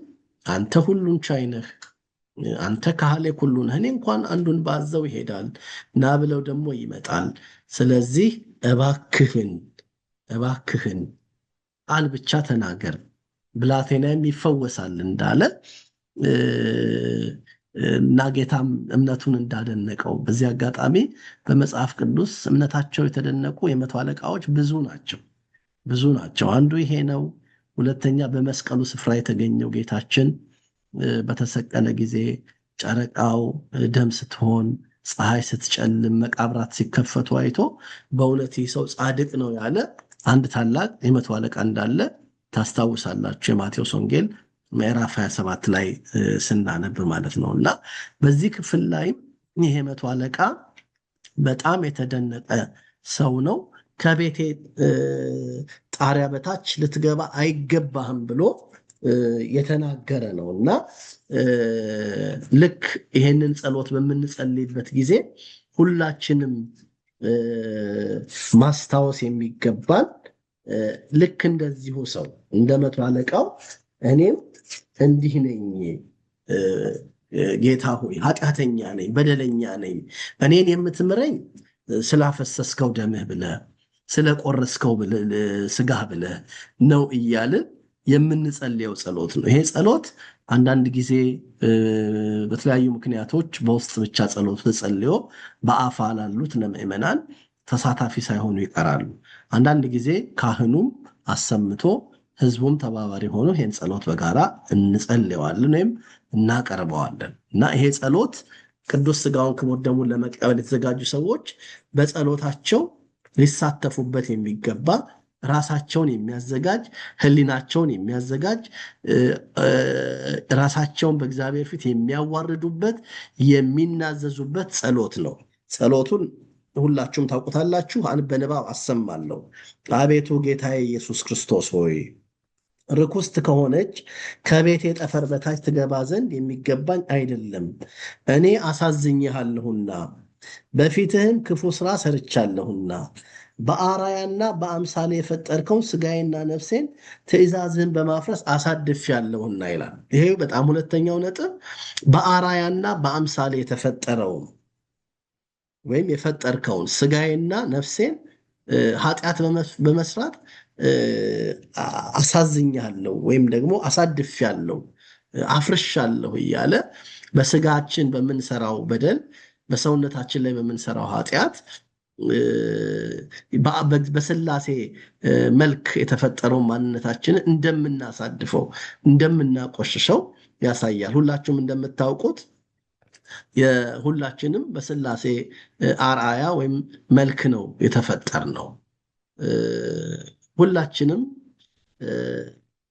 አንተ ሁሉን ቻይ ነህ፣ አንተ ካህሌ ሁሉ ነህ። እኔ እንኳን አንዱን ባዘው ይሄዳል፣ ና ብለው ደግሞ ይመጣል። ስለዚህ እባክህን ቃል ብቻ ተናገር ብላቴናዬም ይፈወሳል እንዳለ እና ጌታም እምነቱን እንዳደነቀው በዚህ አጋጣሚ በመጽሐፍ ቅዱስ እምነታቸው የተደነቁ የመቶ አለቃዎች ብዙ ናቸው። አንዱ ይሄ ነው። ሁለተኛ በመስቀሉ ስፍራ የተገኘው ጌታችን በተሰቀለ ጊዜ ጨረቃው ደም ስትሆን፣ ፀሐይ ስትጨልም፣ መቃብራት ሲከፈቱ አይቶ በእውነት ይህ ሰው ጻድቅ ነው ያለ አንድ ታላቅ የመቶ አለቃ እንዳለ ታስታውሳላችሁ። የማቴዎስ ወንጌል ምዕራፍ 27 ላይ ስናነብ ማለት ነው። እና በዚህ ክፍል ላይም ይሄ መቶ አለቃ በጣም የተደነቀ ሰው ነው። ከቤቴ ጣሪያ በታች ልትገባ አይገባህም ብሎ የተናገረ ነው። እና ልክ ይሄንን ጸሎት በምንጸልይበት ጊዜ ሁላችንም ማስታወስ የሚገባን ልክ እንደዚሁ ሰው እንደ መቶ አለቃው እኔም እንዲህ ነኝ፣ ጌታ ሆይ ኃጢአተኛ ነኝ፣ በደለኛ ነኝ፣ እኔን የምትምረኝ ስላፈሰስከው ደምህ ብለህ ስለቆረስከው ስጋህ ብለህ ነው እያልን የምንጸልየው ጸሎት ነው። ይሄ ጸሎት አንዳንድ ጊዜ በተለያዩ ምክንያቶች በውስጥ ብቻ ጸሎት ተጸልዮ በአፋ ላሉት ለምእመናን ተሳታፊ ሳይሆኑ ይቀራሉ። አንዳንድ ጊዜ ካህኑም አሰምቶ ህዝቡም ተባባሪ ሆኖ ይሄን ጸሎት በጋራ እንጸልየዋለን ወይም እናቀርበዋለን። እና ይሄ ጸሎት ቅዱስ ስጋውን ክቡር ደሙን ለመቀበል የተዘጋጁ ሰዎች በጸሎታቸው ሊሳተፉበት የሚገባ ራሳቸውን የሚያዘጋጅ ህሊናቸውን የሚያዘጋጅ ራሳቸውን በእግዚአብሔር ፊት የሚያዋርዱበት የሚናዘዙበት ጸሎት ነው። ጸሎቱን ሁላችሁም ታውቁታላችሁ። በንባብ አሰማለሁ። አቤቱ ጌታዬ ኢየሱስ ክርስቶስ ሆይ ርኩስት ከሆነች ከቤቴ ጠፈር በታች ትገባ ዘንድ የሚገባኝ አይደለም። እኔ አሳዝኜሃለሁና በፊትህም ክፉ ስራ ሰርቻለሁና በአራያና በአምሳሌ የፈጠርከውን ስጋዬና ነፍሴን ትእዛዝህን በማፍረስ አሳድፌያለሁና ይላል። ይሄ በጣም ሁለተኛው ነጥብ። በአራያና በአምሳሌ የተፈጠረውን ወይም የፈጠርከውን ስጋዬና ነፍሴን ኃጢአት በመስራት አሳዝኛለሁ ወይም ደግሞ አሳድፌያለሁ፣ አፍርሻለሁ እያለ በስጋችን በምንሰራው በደል፣ በሰውነታችን ላይ በምንሰራው ኃጢአት በስላሴ መልክ የተፈጠረው ማንነታችንን እንደምናሳድፈው እንደምናቆሽሸው ያሳያል። ሁላችሁም እንደምታውቁት ሁላችንም በስላሴ አርአያ ወይም መልክ ነው የተፈጠር ነው። ሁላችንም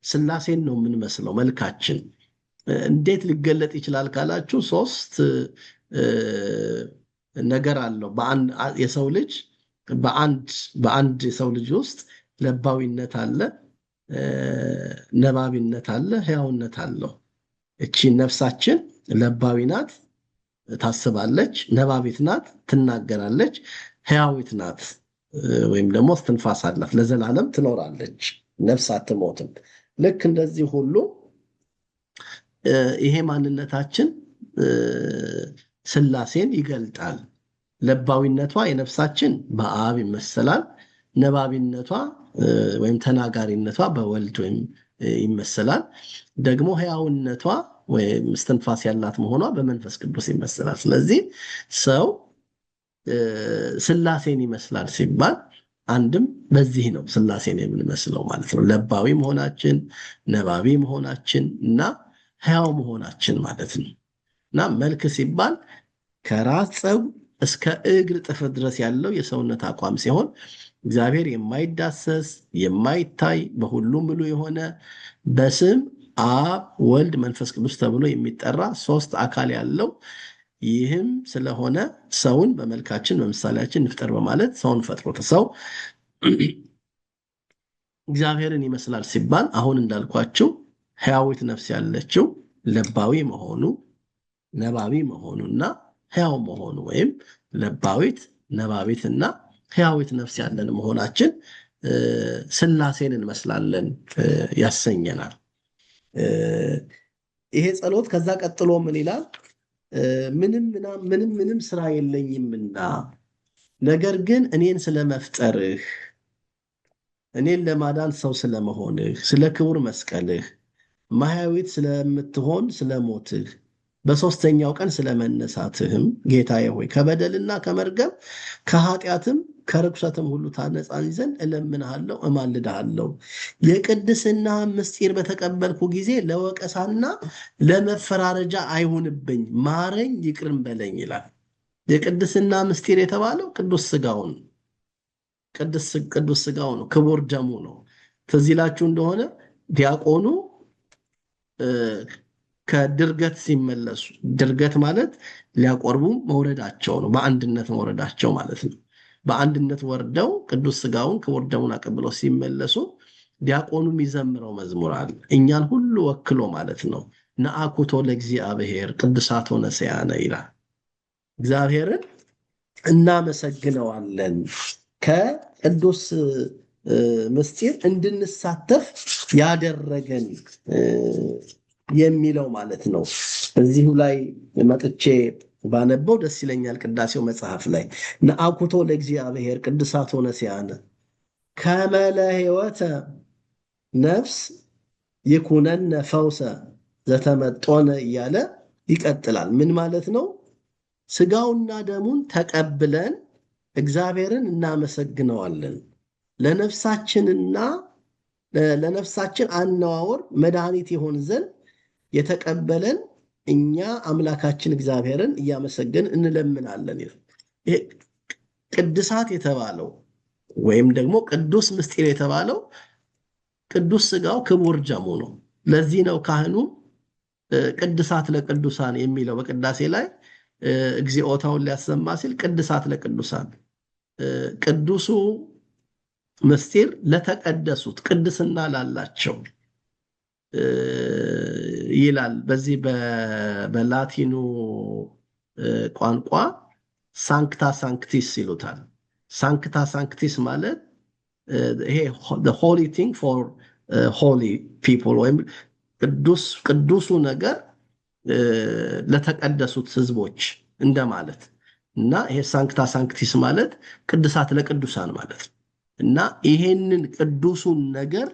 ስላሴን ነው የምንመስለው። መልካችን እንዴት ሊገለጥ ይችላል ካላችሁ ሶስት ነገር አለው። የሰው ልጅ በአንድ የሰው ልጅ ውስጥ ለባዊነት አለ፣ ነባቢነት አለ፣ ሕያውነት አለው። እቺ ነፍሳችን ለባዊ ናት፣ ታስባለች፣ ነባቢት ናት፣ ትናገራለች፣ ሕያዊት ናት ወይም ደግሞ እስትንፋስ አላት፣ ለዘላለም ትኖራለች፣ ነፍስ አትሞትም። ልክ እንደዚህ ሁሉ ይሄ ማንነታችን ስላሴን ይገልጣል። ለባዊነቷ የነፍሳችን በአብ ይመሰላል። ነባቢነቷ ወይም ተናጋሪነቷ በወልድ ወይም ይመሰላል። ደግሞ ሕያውነቷ ወይም እስትንፋስ ያላት መሆኗ በመንፈስ ቅዱስ ይመሰላል። ስለዚህ ሰው ስላሴን ይመስላል ሲባል አንድም በዚህ ነው ስላሴን የምንመስለው ማለት ነው። ለባዊ መሆናችን፣ ነባቢ መሆናችን እና ሕያው መሆናችን ማለት ነው። እና መልክ ሲባል ከራስ ፀጉር እስከ እግር ጥፍር ድረስ ያለው የሰውነት አቋም ሲሆን እግዚአብሔር የማይዳሰስ የማይታይ በሁሉም ምሉ የሆነ በስም አብ ወልድ መንፈስ ቅዱስ ተብሎ የሚጠራ ሶስት አካል ያለው ይህም ስለሆነ ሰውን በመልካችን በምሳሌያችን እንፍጠር በማለት ሰውን ፈጥሮት ሰው እግዚአብሔርን ይመስላል ሲባል አሁን እንዳልኳችሁ ሕያዊት ነፍስ ያለችው ለባዊ መሆኑ ነባቢ መሆኑና ሕያው መሆኑ ወይም ለባዊት ነባቢትና ሕያዊት ነፍስ ያለን መሆናችን ሥላሴን እንመስላለን ያሰኘናል። ይሄ ጸሎት ከዛ ቀጥሎ ምን ይላል? ምንም ስራ የለኝምና ነገር ግን እኔን ስለመፍጠርህ እኔን ለማዳን ሰው ስለመሆንህ ስለ ክቡር መስቀልህ ማህያዊት ስለምትሆን ስለሞትህ በሶስተኛው ቀን ስለመነሳትህም ጌታዬ ሆይ ከበደልና ከመርገም ከኃጢአትም ከርኩሰትም ሁሉ ታነጻኝ ዘንድ እለምንሃለሁ እማልድሃለሁ። የቅድስና ምስጢር በተቀበልኩ ጊዜ ለወቀሳና ለመፈራረጃ አይሁንብኝ፣ ማረኝ ይቅርም በለኝ ይላል። የቅድስና ምስጢር የተባለው ቅዱስ ስጋውን ቅዱስ ስጋው ነው፣ ክቡር ደሙ ነው። ትዝ ይላችሁ እንደሆነ ዲያቆኑ ከድርገት ሲመለሱ፣ ድርገት ማለት ሊያቆርቡ መውረዳቸው ነው፣ በአንድነት መውረዳቸው ማለት ነው። በአንድነት ወርደው ቅዱስ ስጋውን ክቡር ደሙን አቀብለው ሲመለሱ ዲያቆኑ የሚዘምረው መዝሙር አለ፣ እኛን ሁሉ ወክሎ ማለት ነው። ነአኩቶ ለእግዚአብሔር ቅዱሳት ሆነ ሰያነ ይላል። እግዚአብሔርን እናመሰግነዋለን ከቅዱስ ምስጢር እንድንሳተፍ ያደረገን የሚለው ማለት ነው። እዚሁ ላይ መጥቼ ባነበው ደስ ይለኛል። ቅዳሴው መጽሐፍ ላይ ነአኩቶ ለእግዚአብሔር ቅዱሳት ሆነ ሲያነ ከመለ ሕይወተ ነፍስ ይኩነነ ፈውሰ ዘተመጦነ እያለ ይቀጥላል። ምን ማለት ነው? ስጋውና ደሙን ተቀብለን እግዚአብሔርን እናመሰግነዋለን። ለነፍሳችንና ለነፍሳችን አነዋወር መድኃኒት ይሆን ዘንድ የተቀበለን እኛ አምላካችን እግዚአብሔርን እያመሰገን እንለምናለን። ይሄ ቅዱሳት የተባለው ወይም ደግሞ ቅዱስ ምስጢር የተባለው ቅዱስ ስጋው ክቡር ደሙ ነው። ለዚህ ነው ካህኑ ቅዱሳት ለቅዱሳን የሚለው በቅዳሴ ላይ እግዚኦታውን ሊያሰማ ሲል ቅዱሳት ለቅዱሳን ቅዱሱ ምስጢር ለተቀደሱት ቅድስና ላላቸው ይላል። በዚህ በላቲኑ ቋንቋ ሳንክታ ሳንክቲስ ይሉታል። ሳንክታ ሳንክቲስ ማለት ይሄ the holy thing for holy people ወይም ቅዱሱ ነገር ለተቀደሱት ህዝቦች እንደማለት እና ይሄ ሳንክታ ሳንክቲስ ማለት ቅዱሳት ለቅዱሳን ማለት እና ይሄንን ቅዱሱን ነገር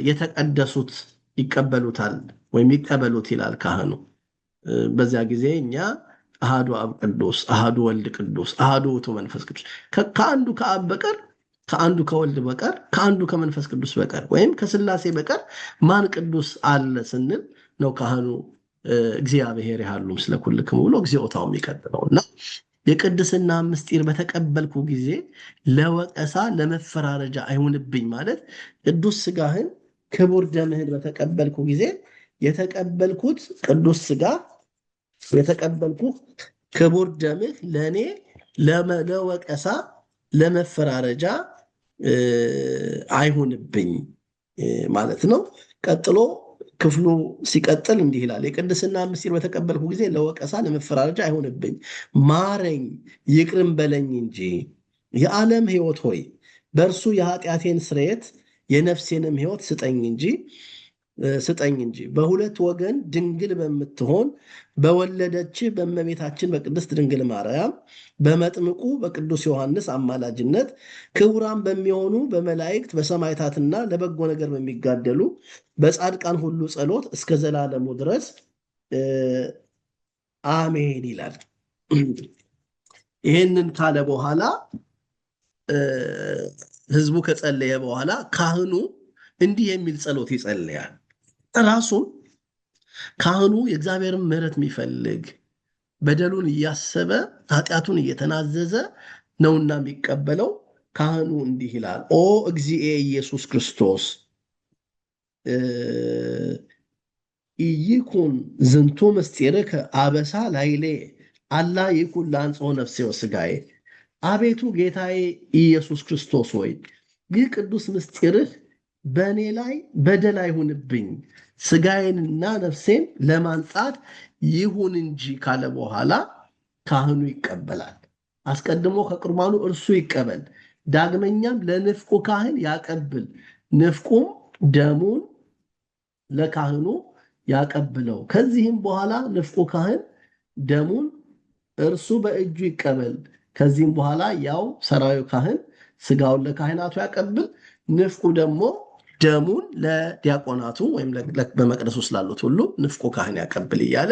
የተቀደሱት ይቀበሉታል ወይም ይቀበሉት ይላል ካህኑ። በዚያ ጊዜ እኛ አሃዱ አብ ቅዱስ፣ አሃዱ ወልድ ቅዱስ፣ አሃዱ ውእቱ መንፈስ ቅዱስ ከአንዱ ከአብ በቀር ከአንዱ ከወልድ በቀር ከአንዱ ከመንፈስ ቅዱስ በቀር ወይም ከስላሴ በቀር ማን ቅዱስ አለ ስንል ነው ካህኑ እግዚአብሔር ያሉ ምስለ ኩልክሙ ብሎ እግዚኦታው የሚቀጥለውና የቅድስና ምስጢር በተቀበልኩ ጊዜ ለወቀሳ ለመፈራረጃ አይሁንብኝ ማለት ቅዱስ ስጋህን ክቡር ደምህን በተቀበልኩ ጊዜ የተቀበልኩት ቅዱስ ስጋ የተቀበልኩት ክቡር ደምህ ለኔ ለወቀሳ ለመፈራረጃ አይሁንብኝ ማለት ነው። ቀጥሎ ክፍሉ ሲቀጥል እንዲህ ይላል። የቅድስና ምስጢር በተቀበልኩ ጊዜ ለወቀሳ ለመፈራረጃ አይሁንብኝ፣ ማረኝ ይቅርም በለኝ እንጂ የዓለም ሕይወት ሆይ በእርሱ የኃጢአቴን ስርየት የነፍሴንም ሕይወት ስጠኝ እንጂ በሁለት ወገን ድንግል በምትሆን በወለደች በእመቤታችን በቅድስት ድንግል ማርያም በመጥምቁ በቅዱስ ዮሐንስ አማላጅነት ክቡራን በሚሆኑ በመላእክት በሰማዕታትና ለበጎ ነገር በሚጋደሉ በጻድቃን ሁሉ ጸሎት እስከ ዘላለሙ ድረስ አሜን ይላል። ይህንን ካለ በኋላ ህዝቡ ከጸለየ በኋላ ካህኑ እንዲህ የሚል ጸሎት ይጸልያል። ራሱን ካህኑ የእግዚአብሔርን ምሕረት የሚፈልግ በደሉን እያሰበ ኃጢአቱን እየተናዘዘ ነውና የሚቀበለው ካህኑ እንዲህ ይላል፣ ኦ እግዚኤ ኢየሱስ ክርስቶስ ኢይኩን ዝንቱ ምስጢርከ አበሳ ላይሌ አላ ይኩን ለአንጽሖ ነፍሴ ወሥጋዬ። አቤቱ ጌታዬ ኢየሱስ ክርስቶስ ሆይ ይህ ቅዱስ ምስጢርህ በእኔ ላይ በደል አይሁንብኝ፣ ሥጋዬንና ነፍሴን ለማንጻት ይሁን እንጂ ካለ በኋላ ካህኑ ይቀበላል። አስቀድሞ ከቁርባኑ እርሱ ይቀበል፣ ዳግመኛም ለንፍቁ ካህን ያቀብል፣ ንፍቁም ደሙን ለካህኑ ያቀብለው። ከዚህም በኋላ ንፍቁ ካህን ደሙን እርሱ በእጁ ይቀበል። ከዚህም በኋላ ያው ሰራዊው ካህን ስጋውን ለካህናቱ ያቀብል፣ ንፍቁ ደግሞ ደሙን ለዲያቆናቱ ወይም በመቅደሱ ስላሉት ሁሉ ንፍቁ ካህን ያቀብል እያለ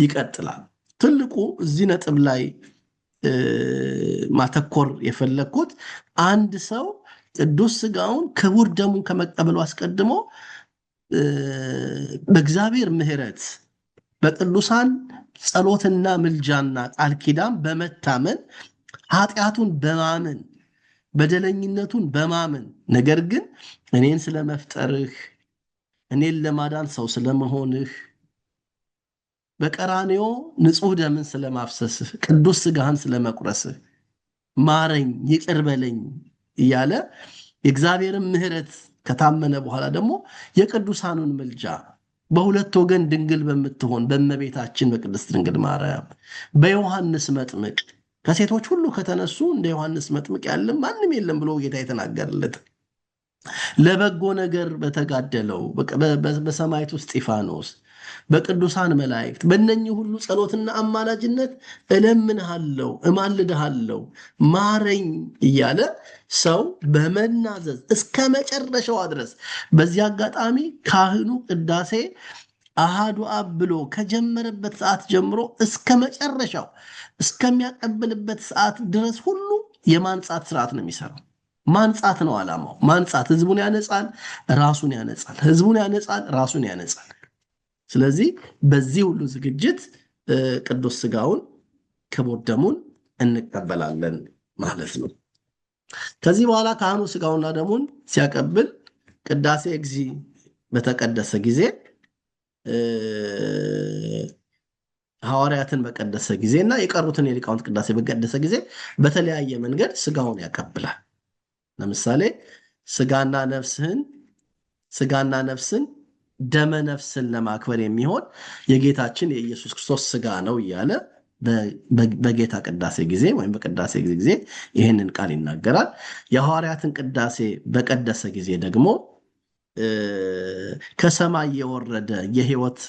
ይቀጥላል። ትልቁ እዚህ ነጥብ ላይ ማተኮር የፈለግኩት አንድ ሰው ቅዱስ ስጋውን ክቡር ደሙን ከመቀበሉ አስቀድሞ በእግዚአብሔር ምሕረት በቅዱሳን ጸሎትና ምልጃና ቃል ኪዳን በመታመን ኃጢአቱን በማመን በደለኝነቱን በማመን ነገር ግን እኔን ስለመፍጠርህ እኔን ለማዳን ሰው ስለመሆንህ በቀራንዮ ንጹሕ ደምን ስለማፍሰስህ ቅዱስ ስጋህን ስለመቁረስህ ማረኝ ይቅር በለኝ እያለ የእግዚአብሔርን ምሕረት ከታመነ በኋላ ደግሞ የቅዱሳኑን ምልጃ በሁለት ወገን ድንግል በምትሆን በእመቤታችን በቅድስት ድንግል ማርያም በዮሐንስ መጥምቅ ከሴቶች ሁሉ ከተነሱ እንደ ዮሐንስ መጥምቅ ያለ ማንም የለም ብሎ ጌታ የተናገረለት ለበጎ ነገር በተጋደለው በሰማዕቱ እስጢፋኖስ በቅዱሳን መላእክት በእነኚህ ሁሉ ጸሎትና አማላጅነት እለምንሃለሁ እማልድሃለሁ ማረኝ እያለ ሰው በመናዘዝ እስከ መጨረሻው ድረስ በዚህ አጋጣሚ ካህኑ ቅዳሴ አሃዱ አብ ብሎ ከጀመረበት ሰዓት ጀምሮ እስከ መጨረሻው እስከሚያቀብልበት ሰዓት ድረስ ሁሉ የማንጻት ስርዓት ነው የሚሰራው። ማንጻት ነው ዓላማው። ማንጻት ህዝቡን ያነጻል፣ ራሱን ያነጻል፣ ህዝቡን ያነጻል፣ ራሱን ያነጻል። ስለዚህ በዚህ ሁሉ ዝግጅት ቅዱስ ስጋውን ክቡር ደሙን እንቀበላለን ማለት ነው። ከዚህ በኋላ ካህኑ ስጋውና ደሙን ሲያቀብል ቅዳሴ እግዚእ በተቀደሰ ጊዜ ሐዋርያትን በቀደሰ ጊዜ እና የቀሩትን የሊቃውንት ቅዳሴ በቀደሰ ጊዜ በተለያየ መንገድ ስጋውን ያቀብላል። ለምሳሌ ስጋና ነፍስን ደመ ነፍስን ለማክበር የሚሆን የጌታችን የኢየሱስ ክርስቶስ ስጋ ነው እያለ በጌታ ቅዳሴ ጊዜ ወይም በቅዳሴ ጊዜ ይህንን ቃል ይናገራል። የሐዋርያትን ቅዳሴ በቀደሰ ጊዜ ደግሞ ከሰማይ የወረደ የሕይወት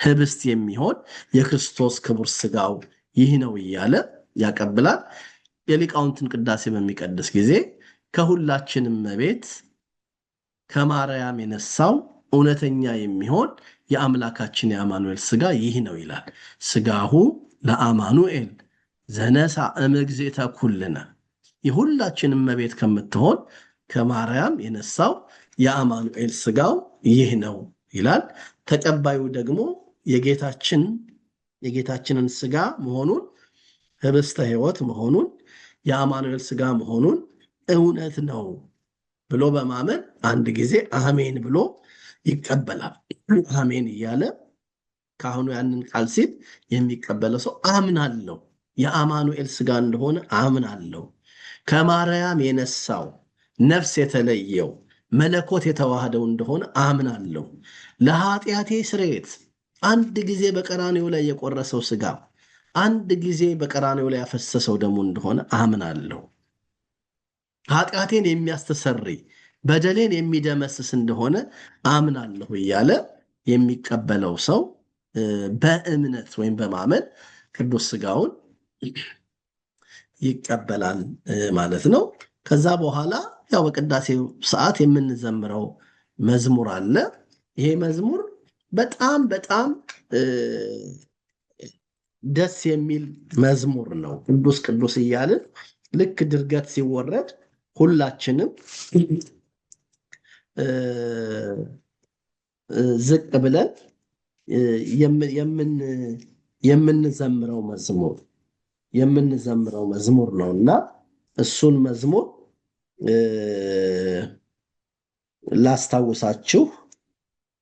ህብስት የሚሆን የክርስቶስ ክቡር ስጋው ይህ ነው እያለ ያቀብላል። የሊቃውንትን ቅዳሴ በሚቀድስ ጊዜ ከሁላችንም እመቤት ከማርያም የነሳው እውነተኛ የሚሆን የአምላካችን የአማኑኤል ስጋ ይህ ነው ይላል። ስጋሁ ለአማኑኤል ዘነሳ እምእግዝእተ ኩልነ፣ የሁላችንም እመቤት ከምትሆን ከማርያም የነሳው የአማኑኤል ስጋው ይህ ነው ይላል። ተቀባዩ ደግሞ የጌታችንን ስጋ መሆኑን ህብስተ ሕይወት መሆኑን የአማኑኤል ስጋ መሆኑን እውነት ነው ብሎ በማመን አንድ ጊዜ አሜን ብሎ ይቀበላል። አሜን እያለ ካህኑ ያንን ቃል ሲል የሚቀበለው ሰው አምናለሁ፣ የአማኑኤል ስጋ እንደሆነ አምናለሁ፣ ከማርያም የነሳው ነፍስ የተለየው መለኮት የተዋህደው እንደሆነ አምናለሁ፣ ለኃጢአቴ ስርየት አንድ ጊዜ በቀራንዮ ላይ የቆረሰው ስጋ አንድ ጊዜ በቀራንዮ ላይ ያፈሰሰው ደሙ እንደሆነ አምናለሁ፣ ኃጢአቴን የሚያስተሰርይ በደሌን የሚደመስስ እንደሆነ አምናለሁ እያለ የሚቀበለው ሰው በእምነት ወይም በማመን ቅዱስ ስጋውን ይቀበላል ማለት ነው። ከዛ በኋላ ያው በቅዳሴው ሰዓት የምንዘምረው መዝሙር አለ። ይሄ መዝሙር በጣም ደስ የሚል መዝሙር ነው። ቅዱስ ቅዱስ እያልን ልክ ድርገት ሲወረድ ሁላችንም ዝቅ ብለን የምንዘምረው መዝሙር ነውና እሱን መዝሙር ላስታውሳችሁ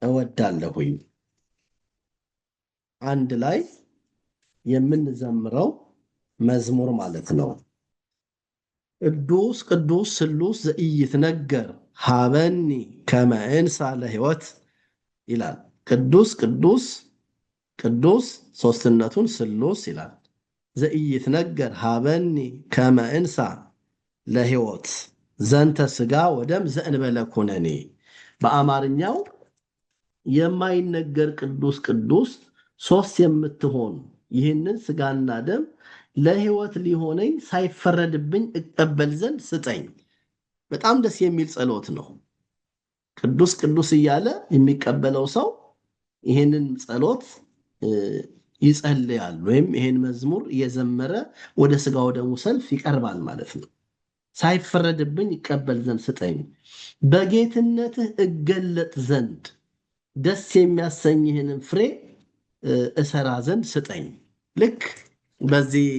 እወዳለሁኝ። አንድ ላይ የምንዘምረው መዝሙር ማለት ነው። ቅዱስ ቅዱስ ስሉስ ዘኢይትነገር ሀበኒ ከመ እንሣ ለሕይወት ይላል። ቅዱስ ቅዱስ ቅዱስ ሶስትነቱን ስሉስ ይላል። ዘኢይትነገር ሀበኒ ከመ እንሣ ለሕይወት ዘንተ ሥጋ ወደም ዘእንበለ ኩነኔ። በአማርኛው የማይነገር ቅዱስ ቅዱስ ሶስት የምትሆን ይህንን ሥጋና ደም ለሕይወት ሊሆነኝ ሳይፈረድብኝ እቀበል ዘንድ ስጠኝ። በጣም ደስ የሚል ጸሎት ነው። ቅዱስ ቅዱስ እያለ የሚቀበለው ሰው ይህንን ጸሎት ይጸልያል፣ ወይም ይህን መዝሙር እየዘመረ ወደ ሥጋው ደሙ ሰልፍ ይቀርባል ማለት ነው። ሳይፈረድብኝ ይቀበል ዘንድ ስጠኝ፣ በጌትነትህ እገለጥ ዘንድ ደስ የሚያሰኝህንን ፍሬ እሰራ ዘንድ ስጠኝ። ልክ በዚህ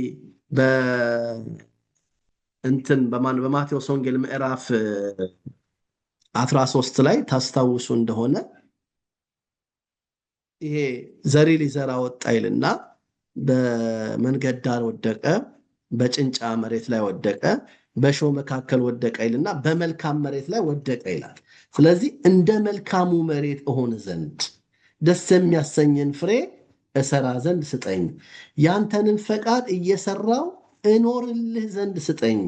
በማቴዎስ ወንጌል ምዕራፍ 13 ላይ ታስታውሱ እንደሆነ ይሄ ዘሪ ሊዘራ ወጣ ይልና በመንገድ ዳር ወደቀ፣ በጭንጫ መሬት ላይ ወደቀ፣ በእሾህ መካከል ወደቀ ይልና በመልካም መሬት ላይ ወደቀ ይላል። ስለዚህ እንደ መልካሙ መሬት እሆን ዘንድ ደስ የሚያሰኝን ፍሬ እሰራ ዘንድ ስጠኝ፣ ያንተንን ፈቃድ እየሰራው እኖርልህ ዘንድ ስጠኝ።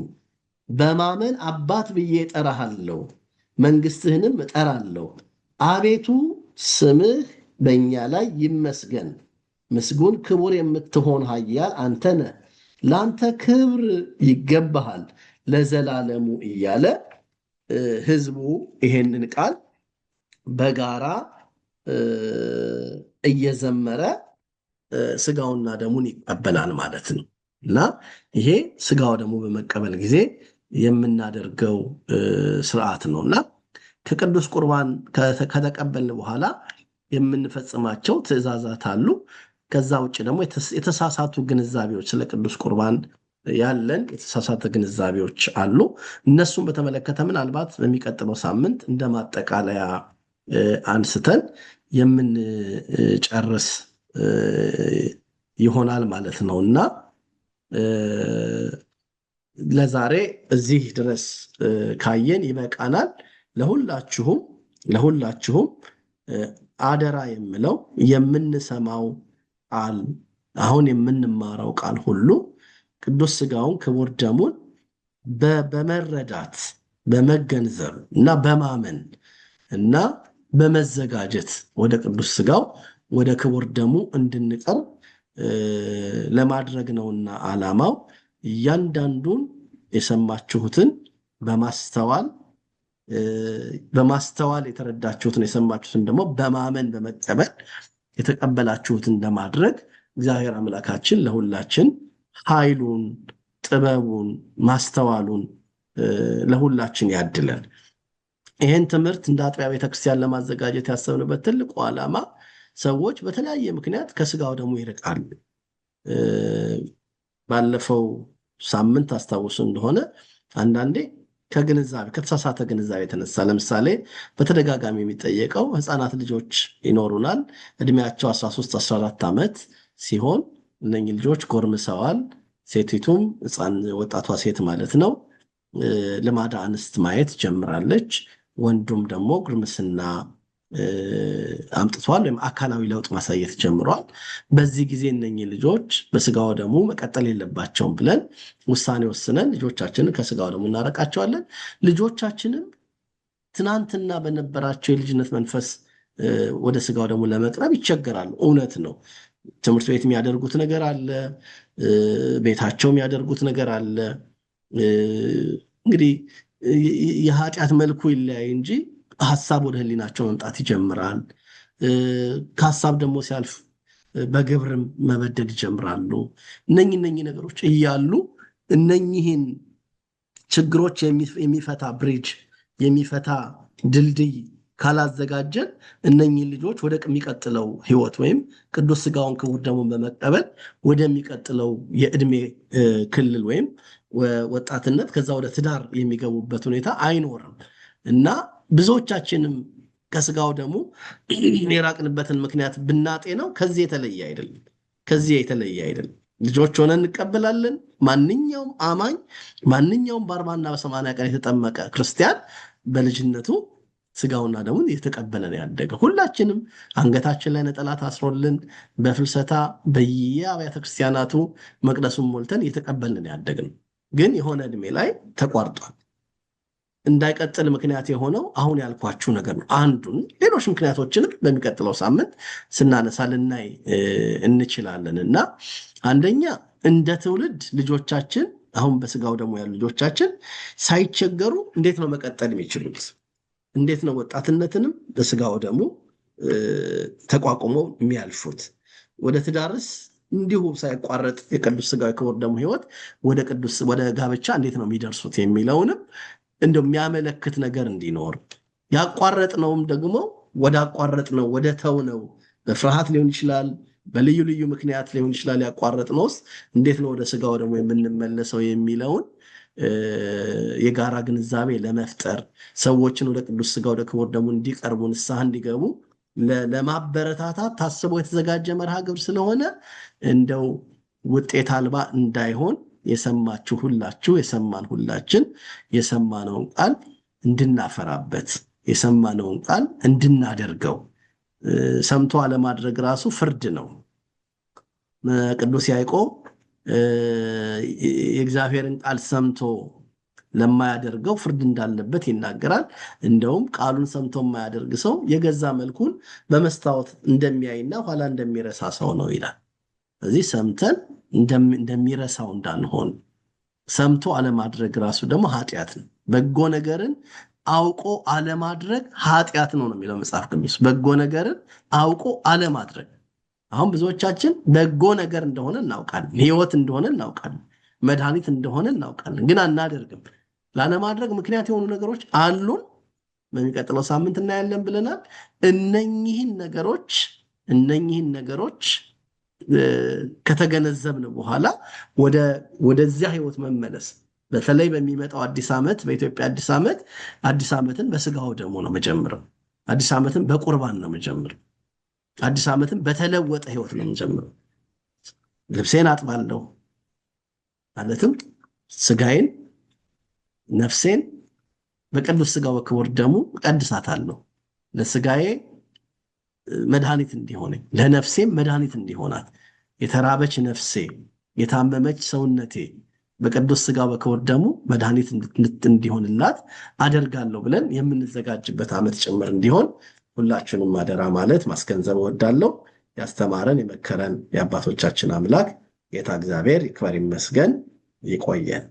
በማመን አባት ብዬ እጠራሃለሁ፣ መንግስትህንም እጠራለሁ። አቤቱ ስምህ በእኛ ላይ ይመስገን፣ ምስጉን ክቡር የምትሆን ኃያል አንተ ነህ፣ ለአንተ ክብር ይገባሃል ለዘላለሙ እያለ ህዝቡ ይሄንን ቃል በጋራ እየዘመረ ሥጋውና ደሙን ይቀበላል ማለት ነው። እና ይሄ ሥጋው ደሙ በመቀበል ጊዜ የምናደርገው ስርዓት ነው። እና ከቅዱስ ቁርባን ከተቀበልን በኋላ የምንፈጽማቸው ትእዛዛት አሉ። ከዛ ውጭ ደግሞ የተሳሳቱ ግንዛቤዎች ስለ ቅዱስ ቁርባን ያለን የተሳሳተ ግንዛቤዎች አሉ። እነሱን በተመለከተ ምናልባት በሚቀጥለው ሳምንት እንደ ማጠቃለያ አንስተን የምንጨርስ ይሆናል ማለት ነው። እና ለዛሬ እዚህ ድረስ ካየን ይበቃናል። ለሁላችሁም አደራ የምለው የምንሰማው ቃል፣ አሁን የምንማረው ቃል ሁሉ ቅዱስ ሥጋውን ክቡር ደሙን በመረዳት በመገንዘብ እና በማመን እና በመዘጋጀት ወደ ቅዱስ ሥጋው ወደ ክቡር ደሙ እንድንቀርብ ለማድረግ ነውና ዓላማው። እያንዳንዱን የሰማችሁትን በማስተዋል የተረዳችሁትን የሰማችሁትን ደግሞ በማመን በመቀበል የተቀበላችሁትን ለማድረግ እግዚአብሔር አምላካችን ለሁላችን ኃይሉን፣ ጥበቡን፣ ማስተዋሉን ለሁላችን ያድለን። ይህን ትምህርት እንደ አጥቢያ ቤተክርስቲያን ለማዘጋጀት ያሰብንበት ትልቁ ዓላማ ሰዎች በተለያየ ምክንያት ከሥጋው ደሙ ይርቃሉ። ባለፈው ሳምንት አስታውሱ እንደሆነ አንዳንዴ ከተሳሳተ ግንዛቤ የተነሳ ለምሳሌ በተደጋጋሚ የሚጠየቀው ሕፃናት ልጆች ይኖሩናል። እድሜያቸው 13 14 ዓመት ሲሆን እነኚህ ልጆች ጎርምሰዋል። ሴቲቱም ወጣቷ ሴት ማለት ነው ልማዳ አንስት ማየት ጀምራለች። ወንዱም ደግሞ ጉርምስና አምጥቷል ወይም አካላዊ ለውጥ ማሳየት ጀምሯል። በዚህ ጊዜ እነኚህ ልጆች በሥጋው ደሙ መቀጠል የለባቸውም ብለን ውሳኔ ወስነን ልጆቻችንን ከሥጋው ደሙ እናረቃቸዋለን። ልጆቻችንም ትናንትና በነበራቸው የልጅነት መንፈስ ወደ ሥጋው ደሙ ለመቅረብ ይቸገራሉ። እውነት ነው። ትምህርት ቤት የሚያደርጉት ነገር አለ፣ ቤታቸው የሚያደርጉት ነገር አለ። እንግዲህ የኃጢአት መልኩ ይለያይ እንጂ ሐሳብ ወደ ሕሊናቸው መምጣት ይጀምራል። ከሐሳብ ደግሞ ሲያልፍ በግብርም መበደል ይጀምራሉ። እነኚህ ነገሮች እያሉ እነኚህን ችግሮች የሚፈታ ብሪጅ የሚፈታ ድልድይ ካላዘጋጀን እነኚህ ልጆች ወደሚቀጥለው ሕይወት ወይም ቅዱስ ሥጋውን ክቡር ደሙን በመቀበል ወደሚቀጥለው የዕድሜ ክልል ወይም ወጣትነት ከዛ ወደ ትዳር የሚገቡበት ሁኔታ አይኖርም እና ብዙዎቻችንም ከስጋው ደግሞ የራቅንበትን ምክንያት ብናጤ ነው ከዚህ የተለየ አይደለም። ልጆች ሆነን እንቀበላለን። ማንኛውም አማኝ ማንኛውም በ40 እና በ80 ቀን የተጠመቀ ክርስቲያን በልጅነቱ ስጋውና ደሙን የተቀበለን ያደገ ሁላችንም አንገታችን ላይ ነጠላ ታስሮልን በፍልሰታ በየአብያተ ክርስቲያናቱ መቅደሱን ሞልተን የተቀበልን ያደግን ግን የሆነ እድሜ ላይ ተቋርጧል። እንዳይቀጥል ምክንያት የሆነው አሁን ያልኳችሁ ነገር ነው። አንዱን ሌሎች ምክንያቶችንም በሚቀጥለው ሳምንት ስናነሳ ልናይ እንችላለን እና አንደኛ እንደ ትውልድ ልጆቻችን አሁን በስጋው ደግሞ ያሉ ልጆቻችን ሳይቸገሩ እንዴት ነው መቀጠል የሚችሉት? እንዴት ነው ወጣትነትንም በስጋው ደግሞ ተቋቁመው የሚያልፉት? ወደ ትዳርስ እንዲሁ ሳይቋረጥ የቅዱስ ስጋው ክቡር ደግሞ ህይወት ወደ ጋብቻ እንዴት ነው የሚደርሱት የሚለውንም እንደው የሚያመለክት ነገር እንዲኖር ያቋረጥነውም ደግሞ ወደ ተውነው በፍርሃት ሊሆን ይችላል፣ በልዩ ልዩ ምክንያት ሊሆን ይችላል። ያቋረጥነውስ እንዴት ነው ወደ ስጋው ደግሞ የምንመለሰው የሚለውን የጋራ ግንዛቤ ለመፍጠር ሰዎችን ወደ ቅዱስ ስጋው ወደ ክቡር ደግሞ እንዲቀርቡ ንስሐ እንዲገቡ ለማበረታታት ታስቦ የተዘጋጀ መርሃ ግብር ስለሆነ እንደው ውጤት አልባ እንዳይሆን የሰማችሁ ሁላችሁ የሰማን ሁላችን የሰማነውን ቃል እንድናፈራበት የሰማነውን ቃል እንድናደርገው ሰምቶ አለማድረግ ራሱ ፍርድ ነው። ቅዱስ ያዕቆብ የእግዚአብሔርን ቃል ሰምቶ ለማያደርገው ፍርድ እንዳለበት ይናገራል። እንደውም ቃሉን ሰምቶ የማያደርግ ሰው የገዛ መልኩን በመስታወት እንደሚያይና ኋላ እንደሚረሳ ሰው ነው ይላል። ስለዚህ ሰምተን እንደሚረሳው እንዳንሆን ሰምቶ አለማድረግ ራሱ ደግሞ ኃጢአት ነው። በጎ ነገርን አውቆ አለማድረግ ኃጢአት ነው የሚለው መጽሐፍ ቅዱስ። በጎ ነገርን አውቆ አለማድረግ አሁን ብዙዎቻችን በጎ ነገር እንደሆነ እናውቃለን፣ ህይወት እንደሆነ እናውቃለን፣ መድኃኒት እንደሆነ እናውቃለን፣ ግን አናደርግም። ላለማድረግ ምክንያት የሆኑ ነገሮች አሉን። በሚቀጥለው ሳምንት እናያለን ብለናል። እነኚህን ነገሮች ከተገነዘብን በኋላ ወደዚያ ህይወት መመለስ በተለይ በሚመጣው አዲስ ዓመት በኢትዮጵያ አዲስ ዓመትን በስጋው ደግሞ ነው መጀመረው። አዲስ ዓመትን በቁርባን ነው መጀመረው። አዲስ ዓመትን በተለወጠ ህይወት ነው መጀመረው። ልብሴን አጥባለሁ ማለትም ስጋዬን ነፍሴን በቅዱስ ስጋው በክቡር ደሙ ቀድሳታለሁ። ለስጋዬ መድኃኒት እንዲሆነኝ ለነፍሴም መድኃኒት እንዲሆናት የተራበች ነፍሴ የታመመች ሰውነቴ በቅዱስ ስጋው በክቡር ደሙ መድኃኒት እንዲሆንላት አደርጋለሁ ብለን የምንዘጋጅበት ዓመት ጭምር እንዲሆን ሁላችንም አደራ ማለት ማስገንዘብ እወዳለሁ። ያስተማረን የመከረን የአባቶቻችን አምላክ ጌታ እግዚአብሔር ይክበር ይመስገን። ይቆየን።